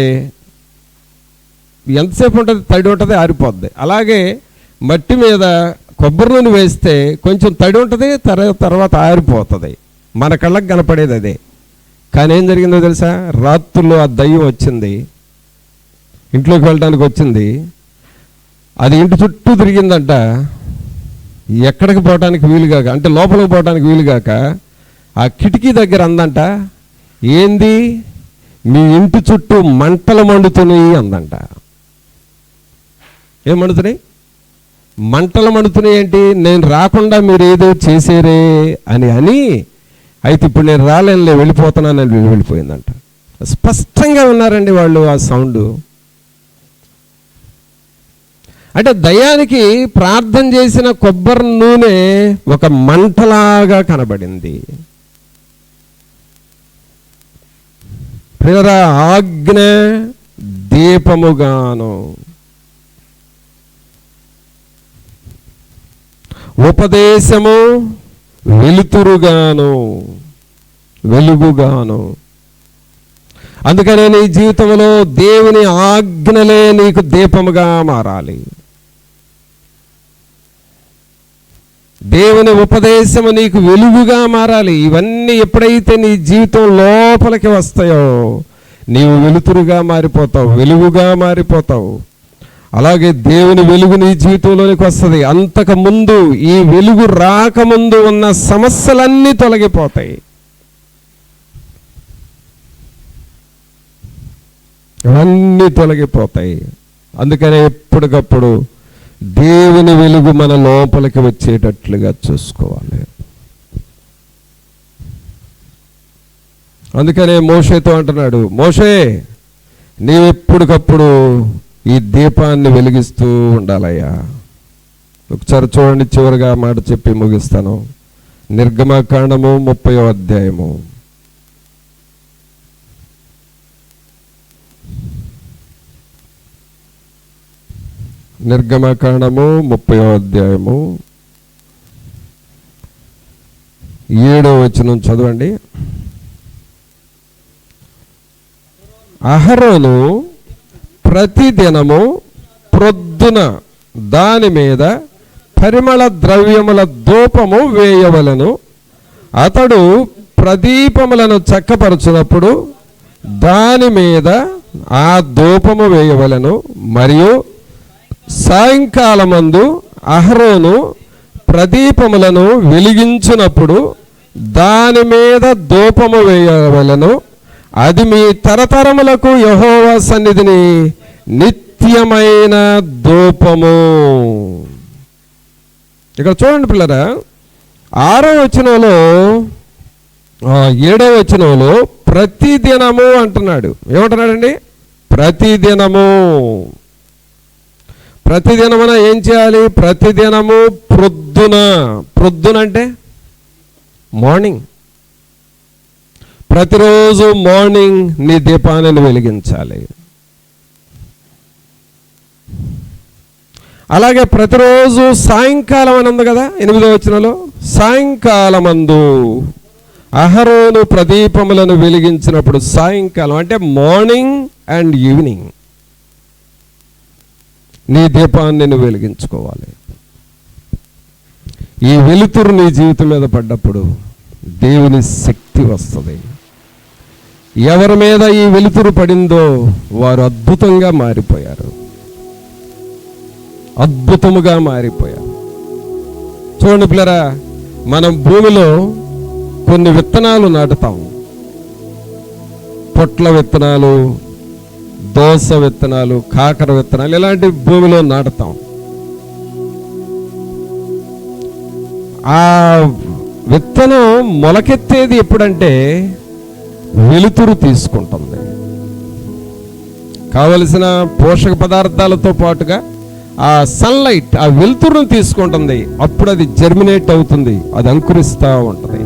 [SPEAKER 3] ఎంతసేపు ఉంటుంది, తడి ఉంటుంది, ఆరిపోద్ది. అలాగే మట్టి మీద కొబ్బరి నూనె వేస్తే కొంచెం తడి ఉంటుంది, తర్వాత ఆరిపోతుంది. మన కళ్ళకు కనపడేది అదే. కానీ ఏం జరిగిందో తెలుసా, రాత్రుల్లో ఆ దయ్యం వచ్చింది, ఇంట్లోకి వెళ్ళడానికి వచ్చింది. అది ఇంటి చుట్టూ తిరిగిందంట, ఎక్కడికి పోవటానికి వీలుగాక, అంటే లోపలికి పోవటానికి వీలుగాక ఆ కిటికీ దగ్గర అందంట, ఏంది మీ ఇంటి చుట్టూ మంటలు మండుతున్నాయి అందంట. ఏం మండుతున్నాయి? మంటలు మండుతున్నాయి ఏంటి, నేను రాకుండా మీరు ఏదో చేసేరే అని అయితే ఇప్పుడు నేను రాలేనులే, వెళ్ళిపోతున్నానని వెళ్ళిపోయిందంట. స్పష్టంగా ఉన్నారండి వాళ్ళు ఆ సౌండ్. అంటే దయ్యానికి ప్రార్థన చేసిన కొబ్బరి నూనె ఒక మంటలాగా కనబడింది. ప్రియరా, ఆజ్ఞ దీపముగాను ఉపదేశము వెలుతురుగాను వెలుగుగాను. అందుకనే నీ జీవితంలో దేవుని ఆజ్ఞలే నీకు దీపముగా మారాలి. దేవుని ఉపదేశము నీకు వెలుగుగా మారాలి. ఇవన్నీ ఎప్పుడైతే నీ జీవితం లోపలికి వస్తాయో నీవు వెలుతురుగా మారిపోతావు, వెలుగుగా మారిపోతావు. అలాగే దేవుని వెలుగు నీ జీవితంలోనికి వస్తుంది. అంతకు ముందు, ఈ వెలుగు రాకముందు ఉన్న సమస్యలన్నీ తొలగిపోతాయి. అవన్నీ తొలగిపోతాయి. అందుకనే ఎప్పటికప్పుడు దేవుని వెలుగు మన లోపలికి వచ్చేటట్లుగా చూసుకోవాలి. అందుకనే మోషేతో అంటున్నాడు, మోషే నీవు ఎప్పటికప్పుడు ఈ దీపాన్ని వెలిగిస్తూ ఉండాలయ్యా. ఒకసారి చూడండి, చివరిగా మాట చెప్పి ముగిస్తాను. నిర్గమకాండము 30వ అధ్యాయము. నిర్గమకాండము 30వ అధ్యాయము 7వ వచనం చదవండి. అహరోను ప్రతిదినము ప్రొద్దున దాని మీద పరిమళ ద్రవ్యముల ధూపము వేయవలెను. అతడు ప్రదీపములను చక్కపరచునప్పుడు దాని మీద ఆ ధూపము వేయవలెను. మరియు సాయంకాలమందు అహరోను ప్రదీపములను వెలిగించినప్పుడు దాని మీద ధూపము వేయవలెను. అది మీ తరతరములకు యెహోవా సన్నిధిని నిత్యమైన ధూపము. ఇక్కడ చూడండి పిల్లరా, 6వ వచనంలో 7వ వచనంలో ప్రతిదినము అంటున్నాడు. ఏమంటున్నాడండి? ప్రతిదినము. ప్రతిదినమున ఏం చేయాలి? ప్రతిదినము ప్రొద్దున. ప్రొద్దున అంటే మార్నింగ్. ప్రతిరోజు మార్నింగ్ నీ దీపాన్ని వెలిగించాలి. అలాగే ప్రతిరోజు సాయంకాలం అని ఉంది కదా 8వ వచనంలో. సాయంకాలమందు అహరోను ప్రదీపములను వెలిగించినప్పుడు, సాయంకాలం అంటే మార్నింగ్ అండ్ ఈవినింగ్ నీ దీపాన్ని నువ్వు వెలిగించుకోవాలి. ఈ వెలుతురు నీ జీవితం మీద పడ్డప్పుడు దేవుని శక్తి వస్తుంది. ఎవరి మీద ఈ వెలుతురు పడిందో వారు అద్భుతంగా మారిపోయారు. అద్భుతముగా మారిపోయారు. చూడండి పిల్లరా, మనం భూమిలో కొన్ని విత్తనాలు నాటుతాం. పొట్ల విత్తనాలు, దోస విత్తనాలు, కాకర విత్తనాలు, ఇలాంటి భూమిలో నాటుతాం. ఆ విత్తనం మొలకెత్తేది ఎప్పుడంటే వెలుతురు తీసుకుంటుంది. కావలసిన పోషక పదార్థాలతో పాటుగా ఆ సన్లైట్, ఆ వెలుతురును తీసుకుంటుంది. అప్పుడు అది జర్మినేట్ అవుతుంది, అది అంకురిస్తూ ఉంటుంది.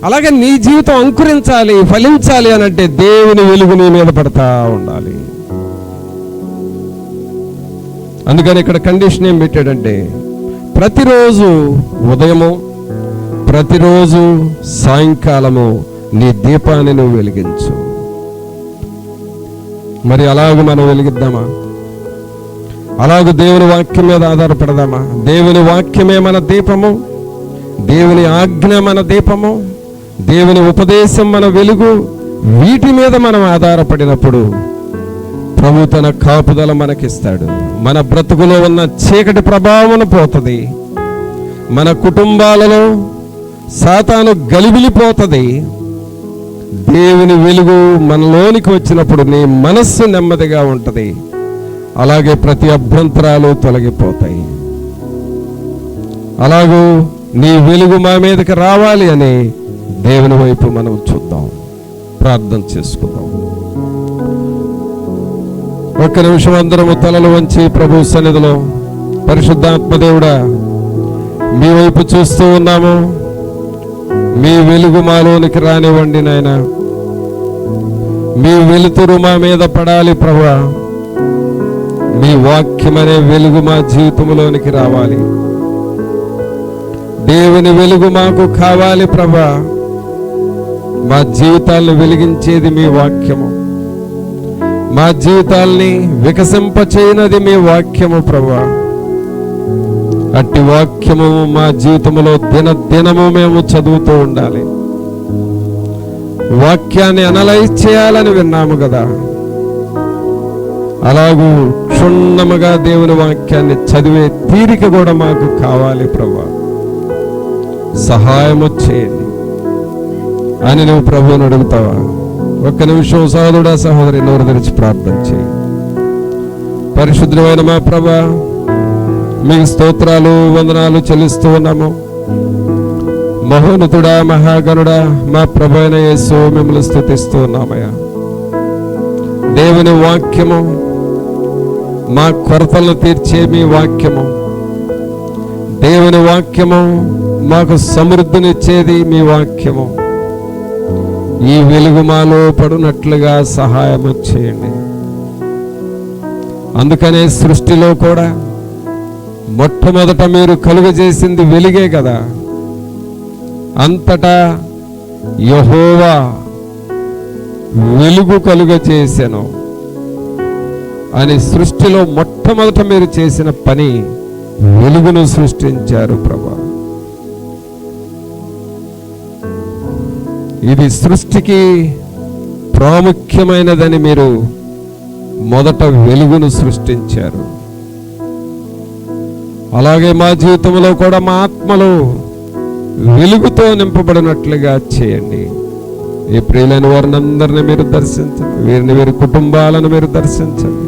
[SPEAKER 3] అలాగే నీ జీవితం అంకురించాలి, ఫలించాలి అని అంటే దేవుని వెలుగు నీ మీద పడతా ఉండాలి. అందుకని ఇక్కడ కండిషన్ ఏం పెట్టాడంటే, ప్రతిరోజు ఉదయము, ప్రతిరోజు సాయంకాలము నీ దీపాన్ని నువ్వు వెలిగించు. మరి అలాగ మనం వెలిగిద్దామా? అలాగ దేవుని వాక్యం మీద ఆధారపడదామా? దేవుని వాక్యమే మన దీపము, దేవుని ఆజ్ఞ మన దీపము, దేవుని ఉపదేశం మన వెలుగు. వీటి మీద మనం ఆధారపడినప్పుడు ప్రభు తన కాపుదల మనకిస్తాడు. మన బ్రతుకులో ఉన్న చీకటి ప్రభావం పోతుంది. మన కుటుంబాలలో సాతాను గలిబిలిపోతుంది. దేవుని వెలుగు మనలోనికి వచ్చినప్పుడు నీ మనస్సు నెమ్మదిగా ఉంటుంది. అలాగే ప్రతి అభ్యంతరాలు తొలగిపోతాయి. అలాగూ నీ వెలుగు మా మీదకి రావాలి అని దేవుని వైపు మనం చూద్దాం, ప్రార్థన చేసుకుందాం. ఒక్క నిమిషం అందరము తలలు వంచి ప్రభు సన్నిధిలో, పరిశుద్ధాత్మదేవుడా మీ వైపు చూస్తూ ఉన్నాము. మీ వెలుగు మాలోనికి రానివ్వండి నాయన. మీ వెలుతురు మా మీద పడాలి ప్రభువా. మీ వాక్యం అనే వెలుగు మా జీవితంలోనికి రావాలి. దేవుని వెలుగు మాకు కావాలి ప్రభువా. మా జీవితాలను వెలిగించేది మీ వాక్యము, మా జీవితాల్ని వికసింపచేయనది మీ వాక్యము ప్రభువా. అట్టి వాక్యము మా జీవితంలో దినదినము మేము చదువుతూ ఉండాలి. వాక్యాన్ని అనలైజ్ చేయాలని విన్నాము కదా. అలాగూ క్షుణ్ణముగా దేవుని వాక్యాన్ని చదివే తీరిక కూడా మాకు కావాలి ప్రభువా. సహాయము చేయండి అని నువ్వు ప్రభువుని అడుగుతావా? ఒక్క నిమిషం సహోదరుడా సహోదరి నోరు తెరిచి ప్రార్థన చేయి. పరిశుద్ధమైన మా ప్రభువా, మీకు స్తోత్రాలు వందనాలు చెల్లిస్తూ ఉన్నాము. మహోన్నతుడా మహాగణుడా మా ప్రభు అయిన యేసు మిమ్మల్ని స్తుతిస్తూ ఉన్నామయ్యా. దేవుని వాక్యము, మా కొరతలను తీర్చే మీ వాక్యము, దేవుని వాక్యము మాకు సమృద్ధినిచ్చేది మీ వాక్యము. ఈ వెలుగు మాలో పడునట్లుగా సహాయము చేయండి. అందుకనే సృష్టిలో కూడా మొట్టమొదట మీరు కలుగజేసింది వెలుగే కదా. అంతటా యెహోవా వెలుగు కలుగజేసెను అని సృష్టిలో మొట్టమొదట మీరు చేసిన పని వెలుగును సృష్టించారు ప్రభా. ఇది సృష్టికి ప్రాముఖ్యమైనదని మీరు మొదట వెలుగును సృష్టించారు. అలాగే మా జీవితంలో కూడా మా ఆత్మలో వెలుగుతో నింపబడినట్లుగా చేయండి. ఈ ప్రియులైన వారిని అందరినీ మీరు దర్శించండి, వీరిని వీరి కుటుంబాలను మీరు దర్శించండి.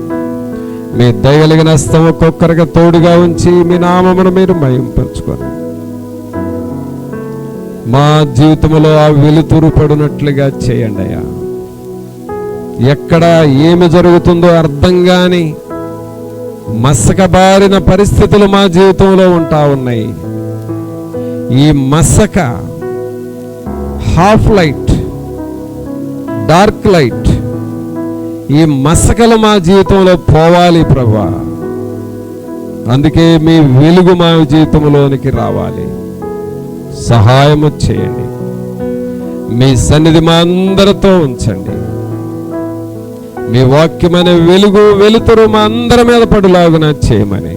[SPEAKER 3] మీ దయగలిగిన హస్తం ఒక్కొక్కరిగా తోడుగా ఉంచి మీ నామమును మీరు మహింపరచుకొని మా జీవితంలో ఆ వెలుతురు పడినట్లుగా చేయండి అయ్యా. ఎక్కడ ఏమి జరుగుతుందో అర్థం కాని మసకబారిన పరిస్థితులు మా జీవితంలో ఉంటా ఉన్నాయి. ఈ మసక, హాఫ్ లైట్, డార్క్ లైట్, ఈ మసకలు మా జీవితంలో పోవాలి ప్రభా. అందుకే మీ వెలుగు మా జీవితంలోనికి రావాలి. సహాయము చేయండి. మీ సన్నిధి మా అందరితో ఉంచండి. మీ వాక్యమైన వెలుగు వెలుతురు మా అందరి మీద పడులాగున చేయమని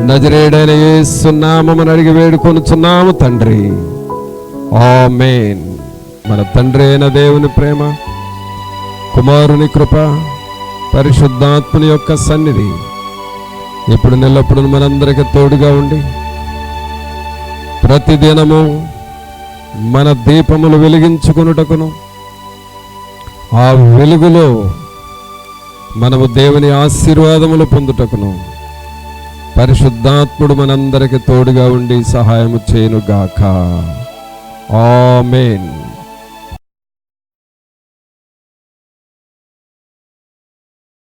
[SPEAKER 3] నజరేయుడైన యేసు నామమున అడిగి వేడుకొనుచున్నాము తండ్రి, ఆమేన్. మన తండ్రి అయిన దేవుని ప్రేమ, కుమారుని కృప, పరిశుద్ధాత్మని యొక్క సన్నిధి ఇప్పుడు నెల్లప్పుడు మనందరికీ తోడుగా ఉండి ప్రతిదినము మన దీపములు వెలిగించుకొనుటకును, ఆ వెలుగులో మనము దేవుని ఆశీర్వాదములు పొందుటకును పరిశుద్ధాత్ముడు మనందరికి తోడుగా ఉండి సహాయము చేయునుగాక. ఆమేన్.